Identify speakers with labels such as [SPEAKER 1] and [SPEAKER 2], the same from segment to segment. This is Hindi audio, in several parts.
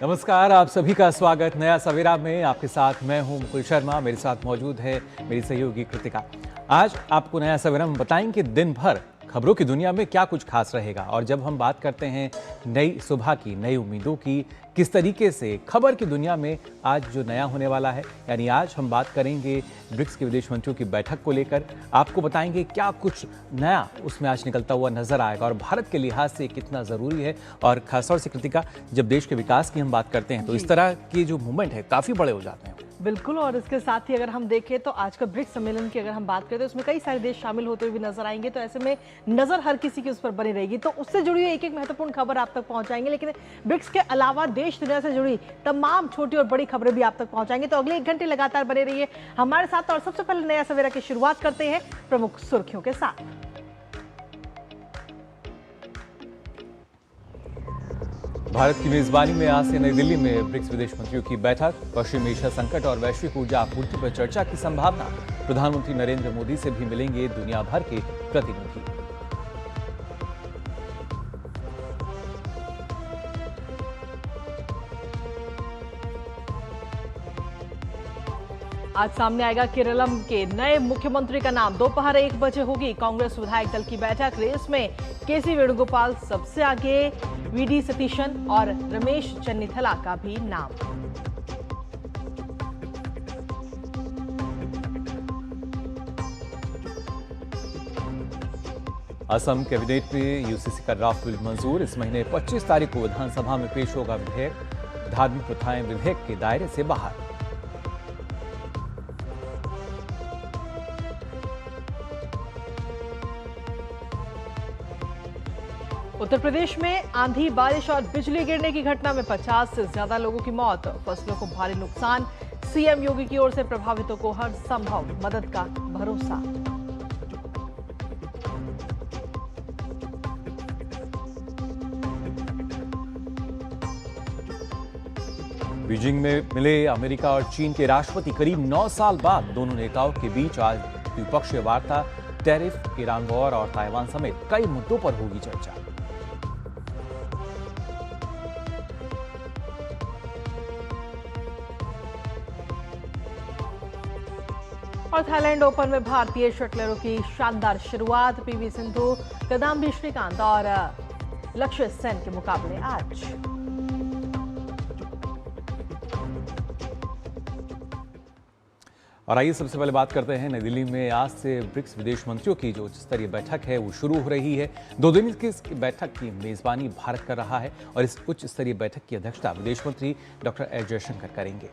[SPEAKER 1] नमस्कार, आप सभी का स्वागत नया सवेरा में। आपके साथ मैं हूं मुकुल शर्मा, मेरे साथ मौजूद है मेरी सहयोगी कृतिका। आज आपको नया सवेरा में बताएंगे दिन भर खबरों की दुनिया में क्या कुछ खास रहेगा। और जब हम बात करते हैं नई सुबह की, नई उम्मीदों की, किस तरीके से खबर की दुनिया में आज जो नया होने वाला है, यानी आज हम बात करेंगे ब्रिक्स के विदेश मंत्रियों की बैठक को लेकर। आपको बताएंगे क्या कुछ नया उसमें आज निकलता हुआ नजर आएगा और भारत के लिहाज से कितना जरूरी है। और खासतौर से कृतिका, जब देश के विकास की हम बात करते हैं तो इस तरह के जो मूवमेंट है काफी बड़े हो जाते हैं।
[SPEAKER 2] बिल्कुल। और इसके साथ ही अगर हम देखें तो आज का ब्रिक्स सम्मेलन की अगर हम बात करें तो उसमें कई सारे देश शामिल होते हुए भी नजर आएंगे, तो ऐसे में नजर हर किसी की उस पर बनी रहेगी। तो उससे जुड़ी हुई एक एक महत्वपूर्ण खबर आप तक पहुंचाएंगे, लेकिन ब्रिक्स के अलावा देश दुनिया से जुड़ी तमाम छोटी और बड़ी खबरें भी आप तक पहुंचाएंगे। तो अगले 1 घंटे लगातार बने रहिए हमारे साथ। और सबसे पहले नया सवेरा की शुरुआत करते हैं प्रमुख सुर्खियों के साथ।
[SPEAKER 1] भारत की मेजबानी में आज से नई दिल्ली में ब्रिक्स विदेश मंत्रियों की बैठक। पश्चिम एशिया संकट और वैश्विक ऊर्जा आपूर्ति पर चर्चा की संभावना। प्रधानमंत्री नरेंद्र मोदी से भी मिलेंगे दुनिया भर के प्रतिनिधि।
[SPEAKER 2] आज सामने आएगा केरलम के नए मुख्यमंत्री का नाम। दोपहर 1 बजे होगी कांग्रेस विधायक दल की बैठक। रेस में केसी वेणुगोपाल सबसे आगे, वीडी सतीशन और रमेश चन्नीथला का भी नाम।
[SPEAKER 1] असम कैबिनेट में यूसीसी का ड्राफ्ट बिल मंजूर। इस महीने 25 तारीख को विधानसभा में पेश होगा विधेयक। धार्मिक प्रथाएं विधेयक के दायरे से बाहर।
[SPEAKER 2] उत्तर प्रदेश में आंधी, बारिश और बिजली गिरने की घटना में 50 से ज्यादा लोगों की मौत। फसलों को भारी नुकसान। सीएम योगी की ओर से प्रभावितों को हर संभव मदद का भरोसा।
[SPEAKER 1] बीजिंग में मिले अमेरिका और चीन के राष्ट्रपति। करीब 9 साल बाद दोनों नेताओं के बीच आज द्विपक्षीय वार्ता। टैरिफ, ईरान वॉर और ताइवान समेत कई मुद्दों पर होगी चर्चा।
[SPEAKER 2] और थाईलैंड ओपन में भारतीय शटलरों की शानदार शुरुआत। पीवी सिंधु, किदांबी श्रीकांत और लक्ष्य सेन के मुकाबले आज।
[SPEAKER 1] और आइए सबसे पहले बात करते हैं नई दिल्ली में आज से ब्रिक्स विदेश मंत्रियों की जो उच्च स्तरीय बैठक है वो शुरू हो रही है। 2 दिन की इस बैठक की मेजबानी भारत कर रहा है और इस उच्च स्तरीय बैठक की अध्यक्षता विदेश मंत्री डॉक्टर एस जयशंकर करेंगे।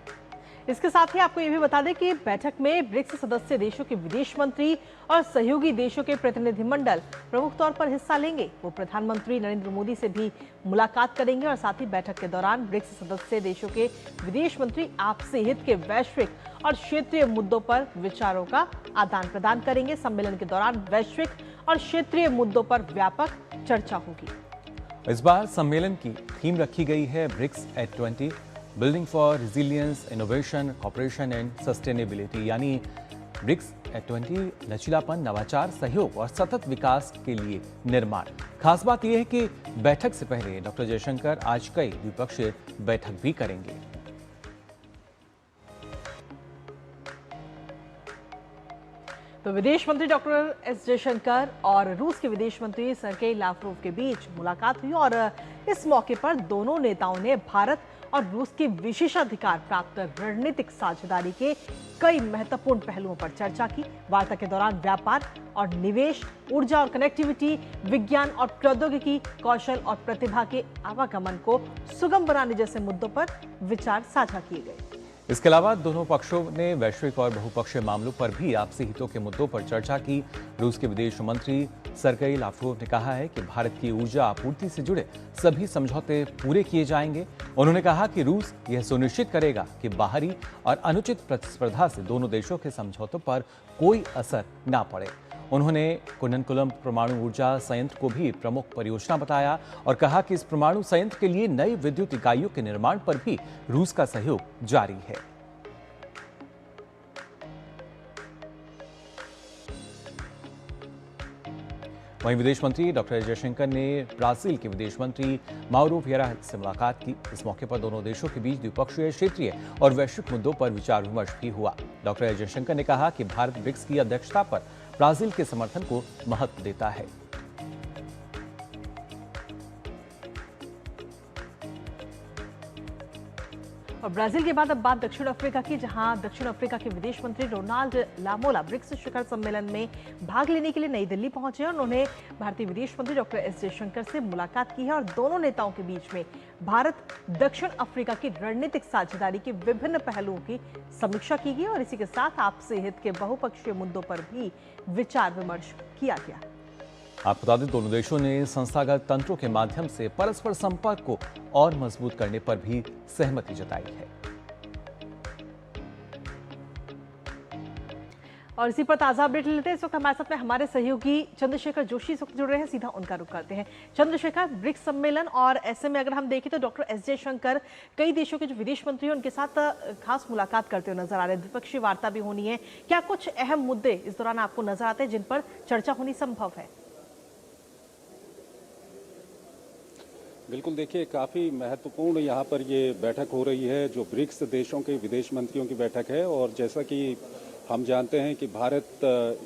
[SPEAKER 2] इसके साथ ही आपको यह भी बता दें कि बैठक में ब्रिक्स सदस्य देशों के विदेश मंत्री और सहयोगी देशों के प्रतिनिधिमंडल प्रमुख तौर पर हिस्सा लेंगे। वो प्रधानमंत्री नरेंद्र मोदी से भी मुलाकात करेंगे और साथ ही बैठक के दौरान ब्रिक्स सदस्य देशों के विदेश मंत्री आपसी हित के वैश्विक और क्षेत्रीय मुद्दों पर विचारों का आदान प्रदान करेंगे। सम्मेलन के दौरान वैश्विक और क्षेत्रीय मुद्दों पर व्यापक चर्चा होगी।
[SPEAKER 1] इस बार सम्मेलन की थीम रखी गई है BRICS at 20, building for resilience, innovation, cooperation and sustainability, यानी ब्रिक्स एट 20 लचीलापन, नवाचार, सहयोग और सतत विकास के लिए निर्माण। खास बात यह है कि बैठक से पहले डॉक्टर जयशंकर आज कई द्विपक्षीय बैठक भी करेंगे।
[SPEAKER 2] तो विदेश मंत्री डॉक्टर एस जयशंकर और रूस के विदेश मंत्री सर्गेई लावरोव के बीच मुलाकात हुई और इस मौके पर दोनों नेताओं ने भारत और रूस के विशेषाधिकार प्राप्त रणनीतिक साझेदारी के कई महत्वपूर्ण पहलुओं पर चर्चा की। वार्ता के दौरान व्यापार और निवेश, ऊर्जा और कनेक्टिविटी, विज्ञान और प्रौद्योगिकी, कौशल और प्रतिभा के आवागमन को सुगम बनाने जैसे मुद्दों पर विचार साझा किए गए।
[SPEAKER 1] इसके अलावा दोनों पक्षों ने वैश्विक और बहुपक्षीय मामलों पर भी आपसी हितों के मुद्दों पर चर्चा की। रूस के विदेश मंत्री सर्गेई लावरोव ने कहा है कि भारत की ऊर्जा आपूर्ति से जुड़े सभी समझौते पूरे किए जाएंगे। उन्होंने कहा कि रूस यह सुनिश्चित करेगा कि बाहरी और अनुचित प्रतिस्पर्धा से दोनों देशों के समझौतों पर कोई असर न पड़े। उन्होंने कुन्नकुलम परमाणु ऊर्जा संयंत्र को भी प्रमुख परियोजना बताया और कहा कि इस परमाणु संयंत्र के लिए नई विद्युत इकाइयों के निर्माण पर भी रूस का सहयोग जारी है। वहीं विदेश मंत्री डॉक्टर एस जयशंकर ने ब्राजील के विदेश मंत्री माउरो विएरा से मुलाकात की। इस मौके पर दोनों देशों के बीच द्विपक्षीय, क्षेत्रीय और वैश्विक मुद्दों पर विचार विमर्श भी हुआ। डॉक्टर एस जयशंकर ने कहा कि भारत ब्रिक्स की अध्यक्षता पर ब्राजील के समर्थन को महत्व देता है।
[SPEAKER 2] और ब्राजील के बाद अब बात दक्षिण अफ्रीका की, जहां दक्षिण अफ्रीका के विदेश मंत्री रोनाल्ड लामोला ब्रिक्स शिखर सम्मेलन में भाग लेने के लिए नई दिल्ली पहुंचे और उन्होंने भारतीय विदेश मंत्री डॉक्टर एस जयशंकर से मुलाकात की है और दोनों नेताओं के बीच में भारत दक्षिण अफ्रीका की रणनीतिक साझेदारी के विभिन्न पहलुओं की समीक्षा की गई और इसी के साथ आपसी हित के बहुपक्षीय मुद्दों पर भी विचार विमर्श किया गया।
[SPEAKER 1] आपको बता दें, दोनों देशों ने संस्थागत तंत्रों के माध्यम से परस्पर संपर्क को और मजबूत करने पर भी सहमति जताई है।
[SPEAKER 2] और इसी पर ताजा अपडेट लेते हैं। इस वक्त हमारे साथ में हमारे सहयोगी चंद्रशेखर जोशी इस वक्त जुड़ रहे हैं, सीधा उनका रुख करते हैं। चंद्रशेखर, ब्रिक्स सम्मेलन और ऐसे में अगर हम देखें तो डॉक्टर एस जयशंकर कई देशों के जो विदेश मंत्री हैं उनके साथ खास मुलाकात करते हुए नजर आ रहे हैं, द्विपक्षीय वार्ता भी होनी है। क्या कुछ अहम मुद्दे इस दौरान आपको नजर आते हैं जिन पर चर्चा होनी संभव है?
[SPEAKER 3] बिल्कुल, देखिए काफ़ी महत्वपूर्ण यहाँ पर ये बैठक हो रही है, जो ब्रिक्स देशों के विदेश मंत्रियों की बैठक है। और जैसा कि हम जानते हैं कि भारत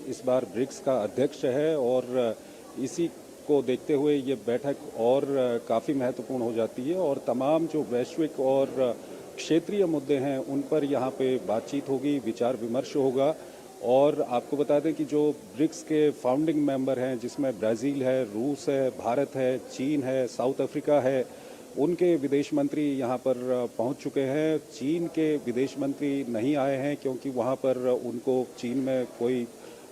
[SPEAKER 3] इस बार ब्रिक्स का अध्यक्ष है और इसी को देखते हुए ये बैठक और काफ़ी महत्वपूर्ण हो जाती है और तमाम जो वैश्विक और क्षेत्रीय मुद्दे हैं उन पर यहाँ पे बातचीत होगी, विचार विमर्श होगा। और आपको बता दें कि जो ब्रिक्स के फाउंडिंग मेंबर हैं, जिसमें ब्राज़ील है, रूस है, भारत है, चीन है, साउथ अफ्रीका है, उनके विदेश मंत्री यहाँ पर पहुँच चुके हैं। चीन के विदेश मंत्री नहीं आए हैं क्योंकि वहाँ पर उनको चीन में कोई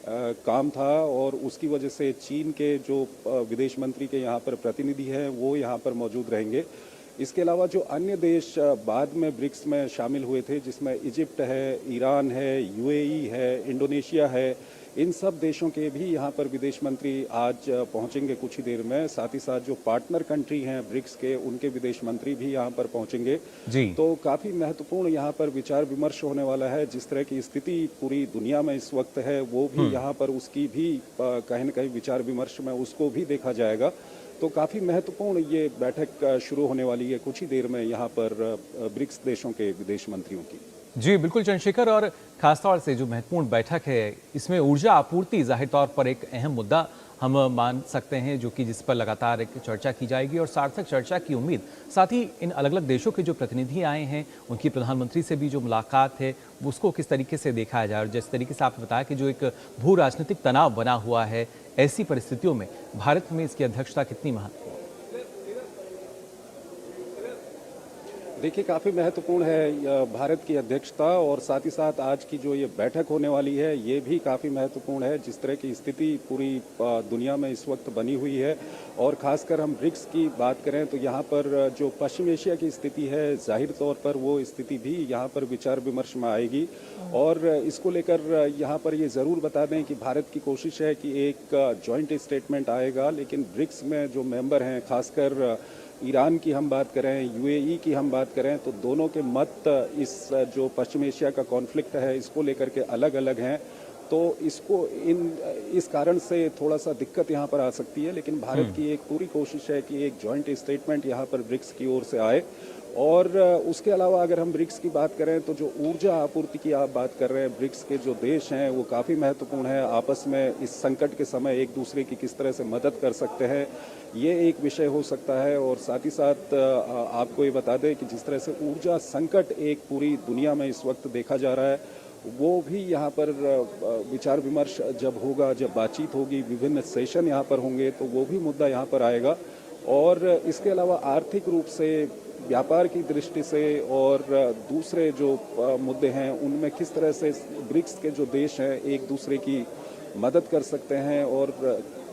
[SPEAKER 3] काम था और उसकी वजह से चीन के जो विदेश मंत्री के यहाँ पर प्रतिनिधि हैं वो यहाँ पर मौजूद रहेंगे। इसके अलावा जो अन्य देश बाद में ब्रिक्स में शामिल हुए थे, जिसमें इजिप्ट है, ईरान है, यूएई है, इंडोनेशिया है, इन सब देशों के भी यहाँ पर विदेश मंत्री आज पहुँचेंगे कुछ ही देर में। साथ ही साथ जो पार्टनर कंट्री हैं ब्रिक्स के, उनके विदेश मंत्री भी यहाँ पर पहुँचेंगे जी। तो काफ़ी महत्वपूर्ण यहाँ पर विचार विमर्श होने वाला है। जिस तरह की स्थिति पूरी दुनिया में इस वक्त है, वो भी यहाँ पर उसकी भी कहीं न कहीं विचार विमर्श में उसको भी देखा जाएगा। तो काफ़ी महत्वपूर्ण ये बैठक शुरू होने वाली है कुछ ही देर में यहाँ पर ब्रिक्स देशों के विदेश मंत्रियों की।
[SPEAKER 1] जी बिल्कुल चंद्रशेखर, और खासतौर से जो महत्वपूर्ण बैठक है इसमें ऊर्जा आपूर्ति जाहिर तौर पर एक अहम मुद्दा हम मान सकते हैं, जो कि जिस पर लगातार एक चर्चा की जाएगी और सार्थक चर्चा की उम्मीद। साथ ही इन अलग अलग देशों के जो प्रतिनिधि आए हैं उनकी प्रधानमंत्री से भी जो मुलाकात है उसको किस तरीके से देखा जाए। और जिस तरीके से आपने बताया कि जो एक भू राजनीतिक तनाव बना हुआ है, ऐसी परिस्थितियों में भारत में इसकी अध्यक्षता कितनी महत्वपूर्ण?
[SPEAKER 3] देखिए काफ़ी महत्वपूर्ण है भारत की अध्यक्षता और साथ ही साथ आज की जो ये बैठक होने वाली है ये भी काफ़ी महत्वपूर्ण है। जिस तरह की स्थिति पूरी दुनिया में इस वक्त बनी हुई है और ख़ासकर हम ब्रिक्स की बात करें तो यहाँ पर जो पश्चिम एशिया की स्थिति है, जाहिर तौर पर वो स्थिति भी यहाँ पर विचार विमर्श में आएगी। और इसको लेकर यहाँ पर ये ज़रूर बता दें कि भारत की कोशिश है कि एक जॉइंट स्टेटमेंट आएगा, लेकिन ब्रिक्स में जो मेंबर हैं, खासकर ईरान की हम बात करें, यूएई की हम बात करें, तो दोनों के मत इस जो पश्चिम एशिया का कॉन्फ्लिक्ट है इसको लेकर के अलग अलग हैं। तो इसको इस कारण से थोड़ा सा दिक्कत यहाँ पर आ सकती है, लेकिन भारत की एक पूरी कोशिश है कि एक जॉइंट स्टेटमेंट यहाँ पर ब्रिक्स की ओर से आए। और उसके अलावा अगर हम ब्रिक्स की बात करें तो जो ऊर्जा आपूर्ति की आप बात कर रहे हैं, ब्रिक्स के जो देश हैं वो काफ़ी महत्वपूर्ण है। आपस में इस संकट के समय एक दूसरे की किस तरह से मदद कर सकते हैं, ये एक विषय हो सकता है। और साथ ही साथ आपको ये बता दें कि जिस तरह से ऊर्जा संकट एक पूरी दुनिया में इस वक्त देखा जा रहा है, वो भी यहाँ पर विचार विमर्श जब होगा, जब बातचीत होगी, विभिन्न सेशन यहाँ पर होंगे, तो वो भी मुद्दा यहाँ पर आएगा। और इसके अलावा आर्थिक रूप से, व्यापार की दृष्टि से और दूसरे जो मुद्दे हैं उनमें किस तरह से ब्रिक्स के जो देश हैं एक दूसरे की मदद कर सकते हैं और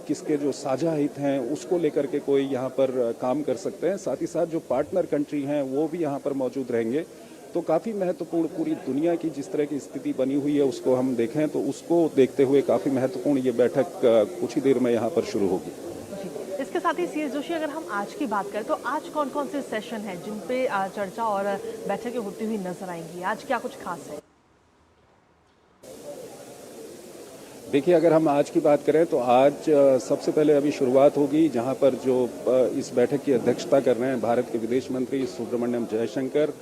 [SPEAKER 3] किसके जो साझा हित हैं उसको लेकर के कोई यहाँ पर काम कर सकते हैं। साथ ही साथ जो पार्टनर कंट्री हैं वो भी यहाँ पर मौजूद रहेंगे। तो काफ़ी महत्वपूर्ण पूरी दुनिया की जिस तरह की स्थिति बनी हुई है उसको हम देखें तो उसको देखते हुए काफ़ी महत्वपूर्ण ये बैठक कुछ ही देर में यहाँ पर शुरू होगी।
[SPEAKER 2] इसके साथ ही सीएस जोशी, अगर हम आज की बात करें तो आज कौन कौन से सेशन हैं जिन पे चर्चा और बैठकें होती हुई नजर आएंगी? आज क्या कुछ खास है?
[SPEAKER 3] देखिए, अगर हम आज की बात करें तो आज सबसे पहले अभी शुरुआत होगी, जहां पर जो इस बैठक की अध्यक्षता कर रहे हैं भारत के विदेश मंत्री सुब्रमण्यम जयशंकर,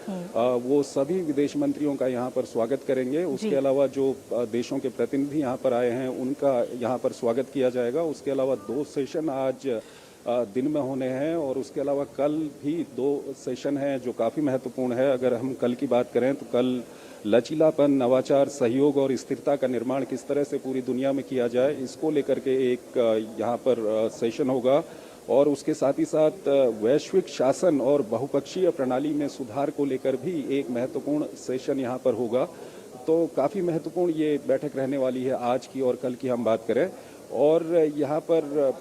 [SPEAKER 3] वो सभी विदेश मंत्रियों का यहां पर स्वागत करेंगे। उसके अलावा जो देशों के प्रतिनिधि यहां पर आए हैं उनका यहां पर स्वागत किया जाएगा। उसके अलावा 2 सेशन आज दिन में होने हैं और उसके अलावा कल भी 2 सेशन हैं जो काफ़ी महत्वपूर्ण है। अगर हम कल की बात करें तो कल लचीलापन, नवाचार, सहयोग और स्थिरता का निर्माण किस तरह से पूरी दुनिया में किया जाए, इसको लेकर के एक यहाँ पर सेशन होगा। और उसके साथ ही साथ वैश्विक शासन और बहुपक्षीय प्रणाली में सुधार को लेकर भी एक महत्वपूर्ण सेशन यहाँ पर होगा। तो काफ़ी महत्वपूर्ण ये बैठक रहने वाली है आज की और कल की हम बात करें। और यहाँ पर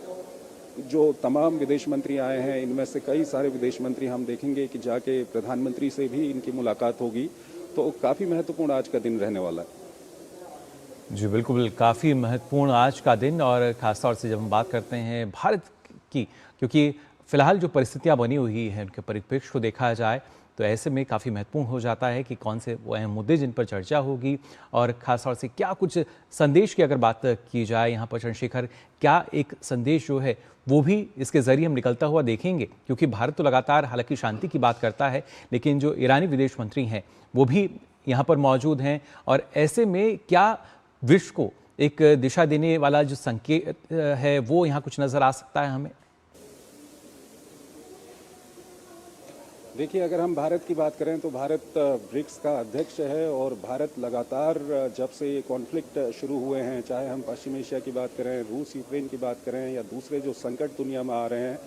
[SPEAKER 3] जो तमाम विदेश मंत्री आए हैं, इनमें से कई सारे विदेश मंत्री हम देखेंगे कि जाके प्रधानमंत्री से भी इनकी मुलाकात होगी। तो काफ़ी महत्वपूर्ण आज का दिन रहने वाला है।
[SPEAKER 1] जी बिल्कुल, काफ़ी महत्वपूर्ण आज का दिन। और ख़ासतौर से जब हम बात करते हैं भारत की, क्योंकि फ़िलहाल जो परिस्थितियाँ बनी हुई हैं उनके परिप्रेक्ष्य को देखा जाए तो ऐसे में काफ़ी महत्वपूर्ण हो जाता है कि कौन से वो अहम मुद्दे जिन पर चर्चा होगी और ख़ासतौर से क्या कुछ संदेश की अगर बात की जाए यहाँ पर चंद्रशेखर, क्या एक संदेश जो है वो भी इसके ज़रिए हम निकलता हुआ देखेंगे। क्योंकि भारत तो लगातार हालांकि शांति की बात करता है, लेकिन जो ईरानी विदेश मंत्री हैं वो भी यहाँ पर मौजूद हैं। और ऐसे में क्या विश्व को एक दिशा देने वाला जो संकेत है वो यहाँ कुछ नज़र आ सकता है हमें?
[SPEAKER 3] देखिए, अगर हम भारत की बात करें तो भारत ब्रिक्स का अध्यक्ष है और भारत लगातार जब से ये कॉन्फ्लिक्ट शुरू हुए हैं, चाहे हम पश्चिम एशिया की बात करें, रूस यूक्रेन की बात करें या दूसरे जो संकट दुनिया में आ रहे हैं,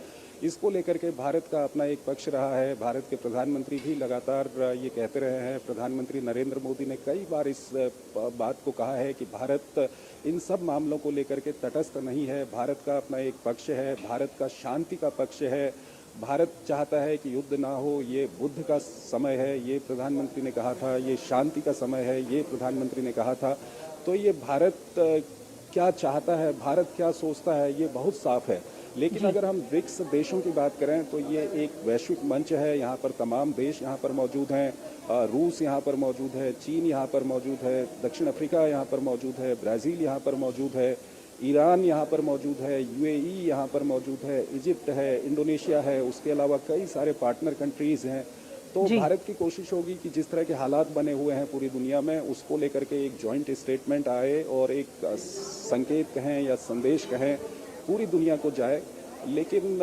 [SPEAKER 3] इसको लेकर के भारत का अपना एक पक्ष रहा है। भारत के प्रधानमंत्री भी लगातार ये कहते रहे हैं। प्रधानमंत्री नरेंद्र मोदी ने कई बार इस बात को कहा है कि भारत इन सब मामलों को लेकर के तटस्थ नहीं है। भारत का अपना एक पक्ष है, भारत का शांति का पक्ष है। भारत चाहता है कि युद्ध ना हो, ये बुद्ध का समय है, ये प्रधानमंत्री ने कहा था। ये शांति का समय है, ये प्रधानमंत्री ने कहा था। तो ये भारत क्या चाहता है, भारत क्या सोचता है, ये बहुत साफ है। लेकिन अगर हम ब्रिक्स देशों की बात करें तो ये एक वैश्विक मंच है। यहाँ पर तमाम देश यहाँ पर मौजूद हैं। रूस यहाँ पर मौजूद है, चीन यहाँ पर मौजूद है, दक्षिण अफ्रीका यहाँ पर मौजूद है, ब्राज़ील यहाँ पर मौजूद है, ईरान यहाँ पर मौजूद है, यूएई यहाँ पर मौजूद है, इजिप्ट है, इंडोनेशिया है, उसके अलावा कई सारे पार्टनर कंट्रीज़ हैं। तो भारत की कोशिश होगी कि जिस तरह के हालात बने हुए हैं पूरी दुनिया में, उसको लेकर के एक जॉइंट स्टेटमेंट आए और एक संकेत कहें या संदेश कहें पूरी दुनिया को जाए। लेकिन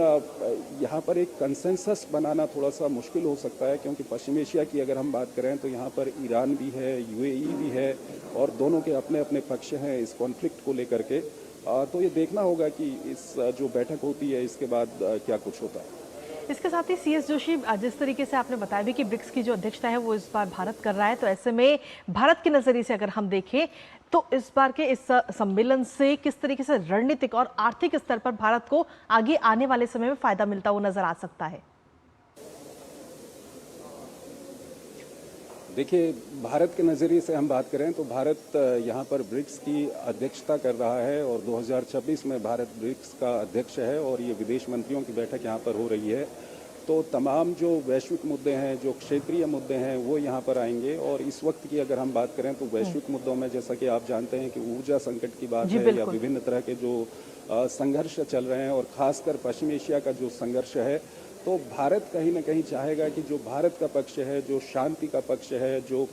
[SPEAKER 3] यहाँ पर एक कंसेंसस बनाना थोड़ा सा मुश्किल हो सकता है, क्योंकि पश्चिम एशिया की अगर हम बात करें तो यहाँ पर ईरान भी है, यूएई भी है और दोनों के अपने अपने पक्ष हैं इस कॉन्फ्लिक्ट को लेकर के। तो ये देखना होगा कि इस जो बैठक होती है इसके बाद क्या कुछ होता है।
[SPEAKER 2] इसके साथ ही CS जोशी, जिस तरीके से आपने बताया भी कि ब्रिक्स की जो अध्यक्षता है वो इस बार भारत कर रहा है, तो ऐसे में भारत के नज़रिए से अगर हम देखें तो इस बार के इस सम्मेलन से किस तरीके से रणनीतिक और आर्थिक स्तर पर भारत को आगे आने वाले समय में फायदा मिलता हुआ नजर आ सकता है?
[SPEAKER 3] देखिए, भारत के नज़रिए से हम बात करें तो भारत यहाँ पर ब्रिक्स की अध्यक्षता कर रहा है और 2026 में भारत ब्रिक्स का अध्यक्ष है और ये विदेश मंत्रियों की बैठक यहाँ पर हो रही है। तो तमाम जो वैश्विक मुद्दे हैं, जो क्षेत्रीय मुद्दे हैं, वो यहाँ पर आएंगे। और इस वक्त की अगर हम बात करें तो वैश्विक मुद्दों में जैसा कि आप जानते हैं कि ऊर्जा संकट की बात है या विभिन्न तरह के जो संघर्ष चल रहे हैं और ख़ासकर पश्चिम एशिया का जो संघर्ष है, तो भारत कहीं ना कहीं चाहेगा कि जो भारत का पक्ष है, जो शांति का पक्ष है, जो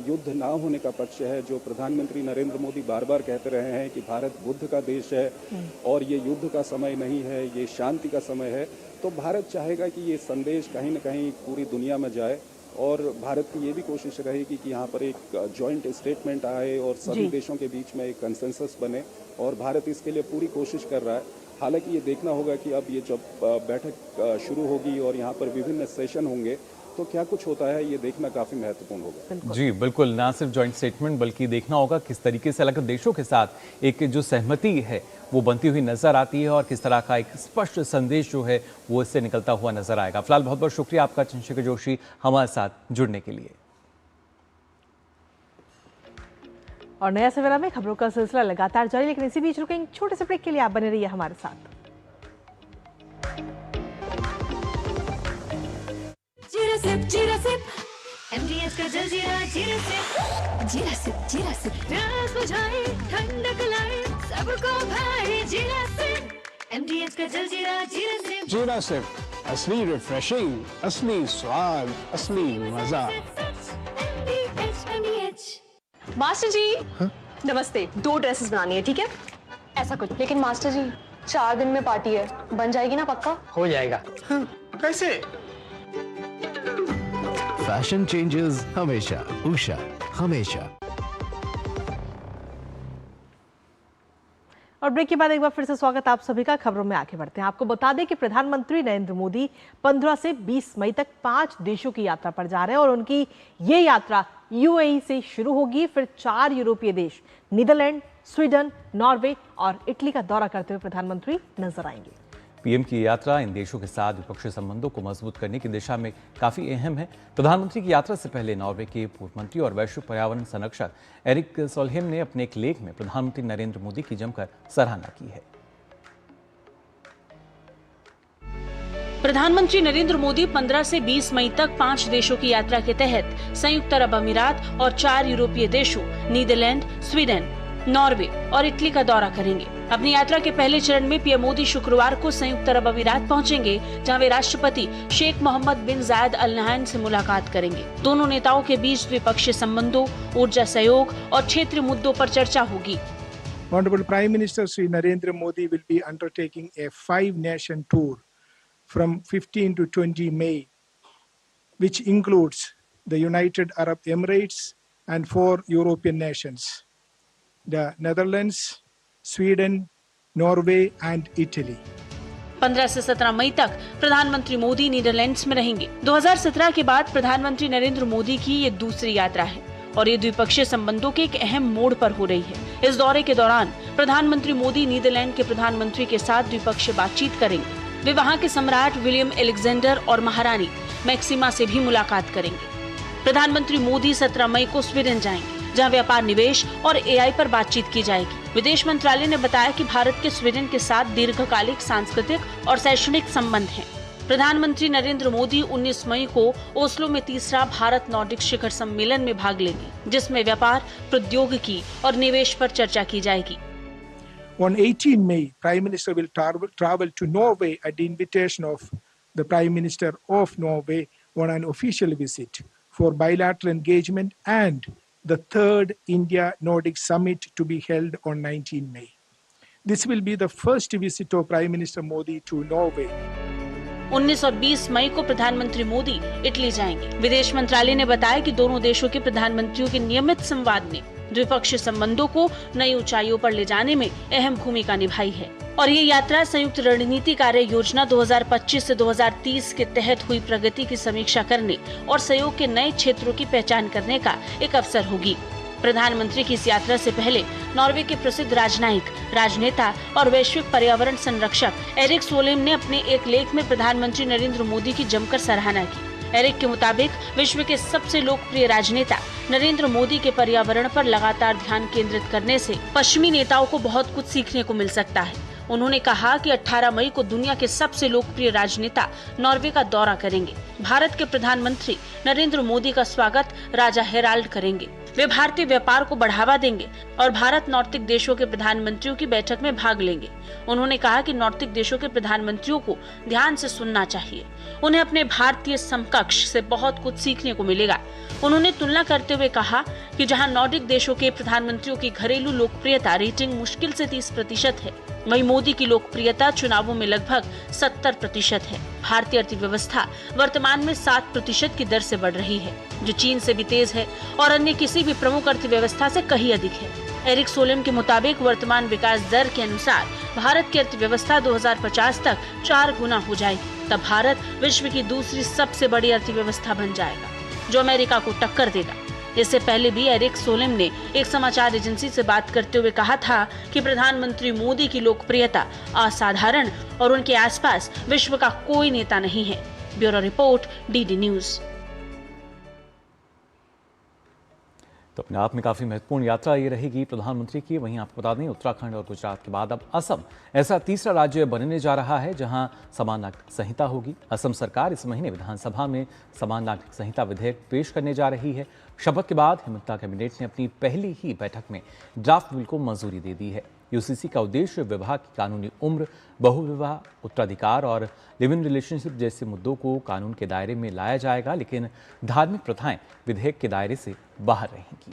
[SPEAKER 3] युद्ध ना होने का पक्ष है, जो प्रधानमंत्री नरेंद्र मोदी बार बार कहते रहे हैं कि भारत बुद्ध का देश है और ये युद्ध का समय नहीं है, ये शांति का समय है, तो भारत चाहेगा कि ये संदेश कहीं ना कहीं पूरी दुनिया में जाए। और भारत की ये भी कोशिश रहेगी कि यहाँ पर एक जॉइंट स्टेटमेंट आए और सभी देशों के बीच में एक कंसेंसस बने और भारत इसके लिए पूरी कोशिश कर रहा है। हालांकि ये देखना होगा कि अब ये जब बैठक शुरू होगी और यहाँ पर विभिन्न सेशन होंगे तो क्या कुछ होता है, ये देखना काफ़ी महत्वपूर्ण होगा।
[SPEAKER 1] जी बिल्कुल, ना सिर्फ जॉइंट स्टेटमेंट बल्कि देखना होगा किस तरीके से अलग देशों के साथ एक जो सहमति है वो बनती हुई नजर आती है और किस तरह का एक स्पष्ट संदेश जो है वो इससे निकलता हुआ नजर आएगा। फिलहाल बहुत बहुत शुक्रिया आपका चंद्रशेखर जोशी हमारे साथ जुड़ने के लिए।
[SPEAKER 2] और नया सवेरा में खबरों का सिलसिला लगातार जारी, लेकिन इसी बीच रुकेंगे छोटे से ब्रेक के लिए। आप बने रहिए हमारे साथ।
[SPEAKER 4] जीरा सिप MDH का जलजीरा जीरा से प्यास बुझाए ठंडक लाए सबको भाए जीरा से MDH का जलजीरा जीरा से
[SPEAKER 5] जीरा सिप असली रिफ्रेशिंग, असली स्वाद, असली मजा।
[SPEAKER 4] MDH
[SPEAKER 6] मास्टर जी नमस्ते। 2 ड्रेसेस बनानी है, ठीक है? ऐसा कुछ। लेकिन मास्टर जी 4 दिन में पार्टी है, बन जाएगी ना पक्का?
[SPEAKER 7] हो जाएगा।
[SPEAKER 5] कैसे?
[SPEAKER 8] फैशन चेंजेस हमेशा, उषा हमेशा।
[SPEAKER 2] और ब्रेक के बाद एक बार फिर से स्वागत आप सभी का। खबरों में आगे बढ़ते हैं। आपको बता दें कि प्रधानमंत्री नरेंद्र मोदी 15 से 20 मई तक 5 देशों की यात्रा पर जा रहे हैं और उनकी ये यात्रा यूएई से शुरू होगी। फिर 4 यूरोपीय देश नीदरलैंड, स्वीडन, नॉर्वे और इटली का दौरा करते हुए प्रधानमंत्री नजर आएंगे।
[SPEAKER 1] पीएम की यात्रा इन देशों के साथ द्विपक्षीय संबंधों को मजबूत करने की दिशा में काफी अहम है। प्रधानमंत्री की यात्रा से पहले नॉर्वे के पूर्व मंत्री और वैश्विक पर्यावरण संरक्षक एरिक सोलहेम ने अपने एक लेख में प्रधानमंत्री नरेंद्र मोदी की जमकर सराहना की है।
[SPEAKER 9] प्रधानमंत्री नरेंद्र मोदी 15 से 20 मई तक 5 देशों की यात्रा के तहत संयुक्त अरब अमीरात और 4 यूरोपीय देशों नीदरलैंड, स्वीडन, नॉर्वे और इटली का दौरा करेंगे। अपनी यात्रा के पहले चरण में पीएम मोदी शुक्रवार को संयुक्त अरब अमीरात पहुंचेंगे, जहां वे राष्ट्रपति शेख मोहम्मद बिन जायद अल नहयान से मुलाकात करेंगे। दोनों नेताओं के बीच द्विपक्षीय संबंधों, ऊर्जा सहयोग और क्षेत्रीय मुद्दों पर चर्चा होगी।
[SPEAKER 5] Honorable Prime Minister Sri Narendra Modi will be undertaking a 5-nation tour from 15 to 20 May, which includes the United Arab Emirates and 4 European nations, the Netherlands, Sweden, Norway and Italy.
[SPEAKER 9] 15 से 17 मई तक प्रधानमंत्री मोदी नीदरलैंड्स में रहेंगे। 2017 के बाद प्रधानमंत्री नरेंद्र मोदी की ये दूसरी यात्रा है और ये द्विपक्षीय संबंधों के एक अहम मोड़ पर हो रही है। इस दौरे के दौरान प्रधानमंत्री मोदी नीदरलैंड के प्रधानमंत्री के साथ द्विपक्षीय बातचीत करेंगे। वे वहां के सम्राट विलियम एलेक्जेंडर और महारानी मैक्सिमा से भी मुलाकात करेंगे। प्रधानमंत्री मोदी 17 मई को स्वीडन जाएंगे, जहां व्यापार, निवेश और एआई पर बातचीत की जाएगी। विदेश मंत्रालय ने बताया कि भारत के स्वीडन के साथ दीर्घकालिक सांस्कृतिक और शैक्षणिक संबंध हैं। प्रधानमंत्री नरेंद्र मोदी 19 मई को ओस्लो में तीसरा भारत नॉर्डिक शिखर सम्मेलन में भाग लेंगे, जिसमें व्यापार, प्रौद्योगिकी और निवेश पर चर्चा की जाएगी।
[SPEAKER 5] On 18 May, Prime Minister will travel to Norway at the invitation of the Prime Minister of Norway on an official visit for bilateral engagement and the 3rd India-Nordic Summit to be held on 19 May. This will be the first visit of Prime Minister Modi to Norway.
[SPEAKER 9] 19 और 20 मई को प्रधानमंत्री मोदी इटली जाएंगे। विदेश मंत्रालय ने बताया कि दोनों देशों के प्रधानमंत्रियों के नियमित संवाद ने द्विपक्षीय संबंधों को नई ऊंचाइयों पर ले जाने में अहम भूमिका निभाई है और ये यात्रा संयुक्त रणनीति कार्य योजना 2025 से 2030 के तहत हुई प्रगति की समीक्षा करने और सहयोग के नए क्षेत्रों की पहचान करने का एक अवसर होगी। प्रधानमंत्री की इस यात्रा से पहले नॉर्वे के प्रसिद्ध राजनयिक, राजनेता और वैश्विक पर्यावरण संरक्षक एरिक सोलेम ने अपने एक लेख में प्रधानमंत्री नरेंद्र मोदी की जमकर सराहना की। एरिक के मुताबिक विश्व के सबसे लोकप्रिय राजनेता नरेंद्र मोदी के पर्यावरण पर लगातार ध्यान केंद्रित करने से पश्चिमी नेताओं को बहुत कुछ सीखने को मिल सकता है। उन्होंने कहा कि 18 मई को दुनिया के सबसे लोकप्रिय राजनेता नॉर्वे का दौरा करेंगे। भारत के प्रधानमंत्री नरेंद्र मोदी का स्वागत राजा हेराल्ड करेंगे। वे भारतीय व्यापार को बढ़ावा देंगे और भारत नॉर्डिक देशों के प्रधानमंत्रियों की बैठक में भाग लेंगे। उन्होंने कहा कि नॉर्डिक देशों के प्रधानमंत्रियों को ध्यान से सुनना चाहिए। उन्हें अपने भारतीय समकक्ष से बहुत कुछ सीखने को मिलेगा। उन्होंने तुलना करते हुए कहा कि जहां नॉर्डिक देशों के प्रधानमंत्रियों की घरेलू लोकप्रियता रेटिंग मुश्किल से 30% है, वहीं मोदी की लोकप्रियता चुनावों में लगभग 70% है। भारतीय अर्थव्यवस्था वर्तमान में 7% की दर से बढ़ रही है, जो चीन से भी तेज है और अन्य किसी भी प्रमुख अर्थव्यवस्था से कहीं अधिक है। एरिक सोलेम के मुताबिक वर्तमान विकास दर के अनुसार भारत की अर्थव्यवस्था 2050 तक 4 गुना हो जाएगी। तब भारत विश्व की दूसरी सबसे बड़ी अर्थव्यवस्था बन जाएगा, जो अमेरिका को टक्कर देगा। इससे पहले भी एरिक सोलेम ने एक समाचार एजेंसी से बात करते हुए कहा था कि प्रधानमंत्री मोदी की लोकप्रियता असाधारण और उनके आसपास विश्व का कोई नेता नहीं है। Bureau report, DD news.
[SPEAKER 1] तो अपने आप में काफ़ी महत्वपूर्ण यात्रा ये रहेगी प्रधानमंत्री की। वहीं आपको बता दें, उत्तराखंड और गुजरात के बाद अब असम ऐसा तीसरा राज्य बनने जा रहा है जहां समान नागरिक संहिता होगी। असम सरकार इस महीने विधानसभा में समान नागरिक संहिता विधेयक पेश करने जा रही है। शपथ के बाद हिमंता कैबिनेट ने अपनी पहली ही बैठक में ड्राफ्ट बिल को मंजूरी दे दी है। यूसीसी का उद्देश्य विवाह की कानूनी उम्र, बहुविवाह, उत्तराधिकार और लिव इन रिलेशनशिप जैसे मुद्दों को कानून के दायरे में लाया जाएगा, लेकिन धार्मिक प्रथाएं विधेयक के दायरे से बाहर रहेंगी।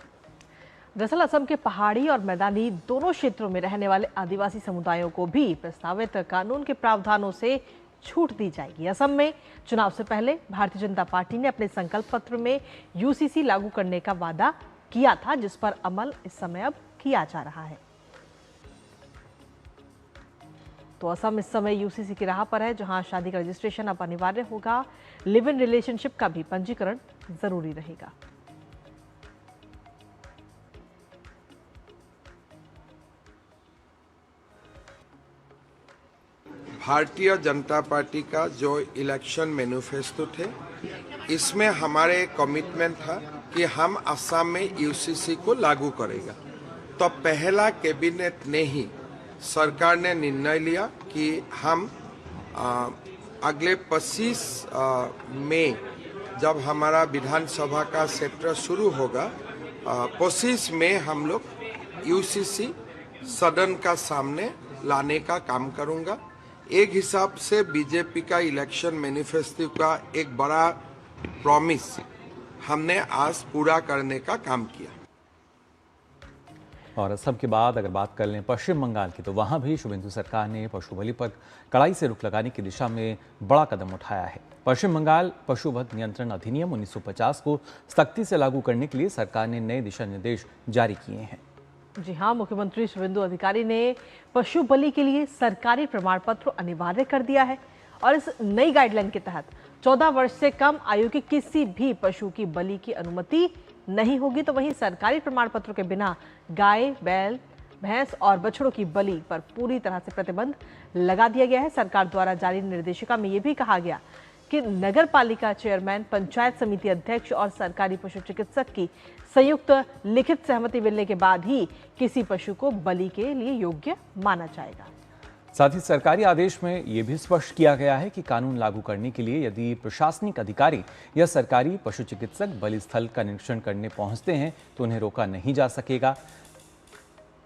[SPEAKER 2] दरअसल असम के पहाड़ी और मैदानी दोनों क्षेत्रों में रहने वाले आदिवासी समुदायों को भी प्रस्तावित कानून के प्रावधानों से छूट दी जाएगी। असम में चुनाव से पहले भारतीय जनता पार्टी ने अपने संकल्प पत्र में यूसीसी लागू करने का वादा किया था, जिस पर अमल इस समय अब किया जा रहा है। तो असम इस समय यूसीसी की राह पर है, जहां शादी का रजिस्ट्रेशन अब अनिवार्य होगा। लिव इन रिलेशनशिप का भी पंजीकरण जरूरी रहेगा।
[SPEAKER 7] भारतीय जनता पार्टी का जो इलेक्शन मैनिफेस्टो थे, इसमें हमारे कमिटमेंट था कि हम असम में यूसीसी को लागू करेगा। तो पहला कैबिनेट ने ही सरकार ने निर्णय लिया कि हम अगले 25 मई जब हमारा विधानसभा का सत्र शुरू होगा, 25 मई हम लोग यूसीसी सदन का सामने लाने का काम करूंगा। एक हिसाब से बीजेपी का इलेक्शन मैनिफेस्टो का एक बड़ा प्रॉमिस हमने आज पूरा करने का काम किया।
[SPEAKER 1] और असम के बाद अगर बात कर लें पश्चिम बंगाल की, तो वहां भी शुभेंदु सरकार ने पशु बलि पर कड़ाई से रोक लगाने की दिशा में बड़ा कदम उठाया है। पश्चिम बंगाल पशुवध नियंत्रण अधिनियम 1950 को सख्ती से लागू करने के लिए सरकार ने नए दिशा निर्देश जारी किए हैं।
[SPEAKER 2] जी हाँ, मुख्यमंत्री शुभेंदु अधिकारी ने पशु बलि के लिए सरकारी प्रमाण पत्र अनिवार्य कर दिया है और इस नई गाइडलाइन के तहत 14 वर्ष से कम आयु के किसी भी पशु की बलि की अनुमति नहीं होगी। तो वहीं सरकारी प्रमाण पत्र के बिना गाय, बैल, भैंस और बछड़ों की बलि पर पूरी तरह से प्रतिबंध लगा दिया गया है। सरकार द्वारा जारी निर्देशिका में यह भी कहा गया कि नगर पालिका चेयरमैन, पंचायत समिति अध्यक्ष और सरकारी पशु चिकित्सक की संयुक्त लिखित सहमति मिलने के बाद ही किसी पशु को बलि के लिए योग्य माना जाएगा।
[SPEAKER 1] साथ ही सरकारी आदेश में यह भी स्पष्ट किया गया है कि कानून लागू करने के लिए यदि प्रशासनिक अधिकारी या सरकारी पशु चिकित्सक बलि स्थल का निरीक्षण करने पहुंचते हैं तो उन्हें रोका नहीं जा सकेगा।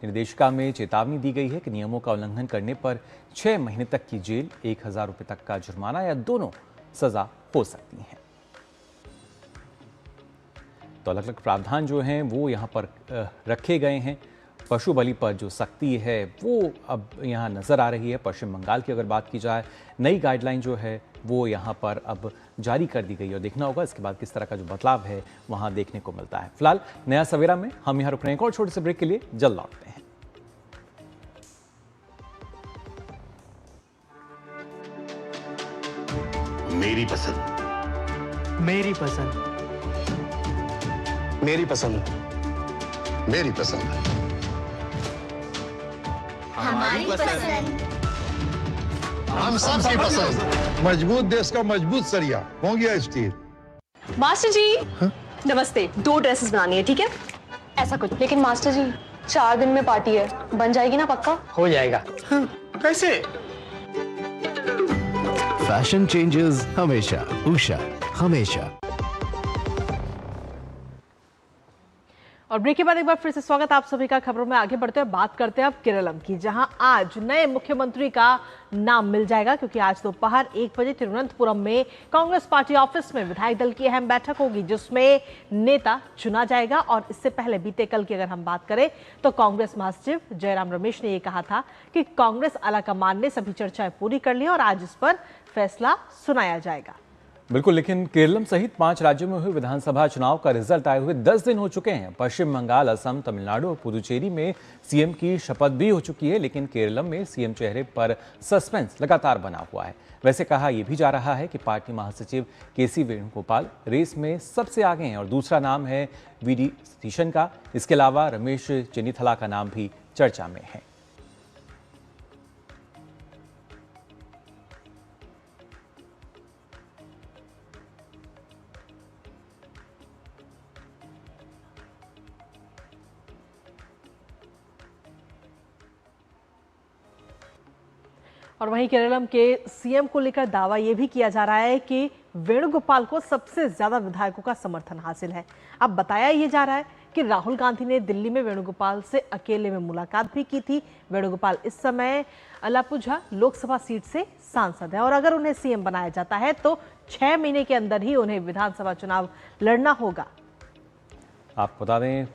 [SPEAKER 1] निर्देशिका में चेतावनी दी गई है कि नियमों का उल्लंघन करने पर 6 महीने तक की जेल, 1000 रुपये तक का जुर्माना या दोनों सजा हो सकती है। तो अलग अलग प्रावधान जो हैं वो यहाँ पर रखे गए हैं। पशु बलि पर जो सख्ती है वो अब यहाँ नजर आ रही है। पश्चिम बंगाल की अगर बात की जाए, नई गाइडलाइन जो है वो यहाँ पर अब जारी कर दी गई और देखना होगा इसके बाद किस तरह का जो बदलाव है वहाँ देखने को मिलता है। फिलहाल नया सवेरा में हम यहाँ रुक रहे हैं, एक और छोटे से ब्रेक के लिए जल्द लौटते हैं।
[SPEAKER 10] मेरी पसंद,
[SPEAKER 8] मेरी पसंद,
[SPEAKER 10] मेरी पसंद, मेरी पसंद,
[SPEAKER 4] हमारी पसंद।
[SPEAKER 10] हम सबकी पसंद।
[SPEAKER 11] मजबूत देश का मजबूत सरिया हो गया स्टील।
[SPEAKER 6] मास्टर जी नमस्ते, 2 ड्रेसेस बनानी है, ठीक है? ऐसा कुछ। लेकिन मास्टर जी 4 दिन में पार्टी है, बन जाएगी ना पक्का?
[SPEAKER 8] हो जाएगा।
[SPEAKER 10] कैसे?
[SPEAKER 8] फैशन चेंजेस हमेशा, उषा हमेशा।
[SPEAKER 2] और ब्रेक के बाद एक बार फिर से स्वागत आप सभी का। खबरों में आगे बढ़ते हुए बात करते हैं अब केरलम की, जहां आज नए मुख्यमंत्री का नाम मिल जाएगा, क्योंकि आज दोपहर 1 बजे तिरुवनंतपुरम में कांग्रेस पार्टी ऑफिस में विधायक दल की अहम बैठक होगी, जिसमें नेता चुना जाएगा। और इससे पहले बीते कल की अगर हम बात करें तो कांग्रेस महासचिव जयराम रमेश ने यह कहा था कि कांग्रेस आलाकमान ने सभी चर्चाएं पूरी कर ली और आज इस पर फैसला सुनाया जाएगा।
[SPEAKER 1] बिल्कुल, लेकिन केरलम सहित 5 राज्यों में हुए विधानसभा चुनाव का रिजल्ट आए हुए 10 दिन हो चुके हैं। पश्चिम बंगाल, असम, तमिलनाडु और पुदुचेरी में सीएम की शपथ भी हो चुकी है, लेकिन केरलम में सीएम चेहरे पर सस्पेंस लगातार बना हुआ है। वैसे कहा यह भी जा रहा है कि पार्टी महासचिव केसी वेणुगोपाल रेस में सबसे आगे हैं और दूसरा नाम है वीडी सतीशन का। इसके अलावा रमेश चेन्नीथला का नाम भी चर्चा में है।
[SPEAKER 2] और वहीं केरलम के सीएम को लेकर दावा यह भी किया जा रहा है कि वेणुगोपाल को सबसे ज्यादा विधायकों का समर्थन हासिल है। अब बताया यह जा रहा है कि राहुल गांधी ने दिल्ली में वेणुगोपाल से अकेले में मुलाकात भी की थी। वेणुगोपाल इस समय अलापुझा लोकसभा सीट से सांसद है और अगर उन्हें सीएम बनाया जाता है तो 6 महीने के अंदर ही उन्हें विधानसभा चुनाव लड़ना होगा।
[SPEAKER 1] आपको बता दें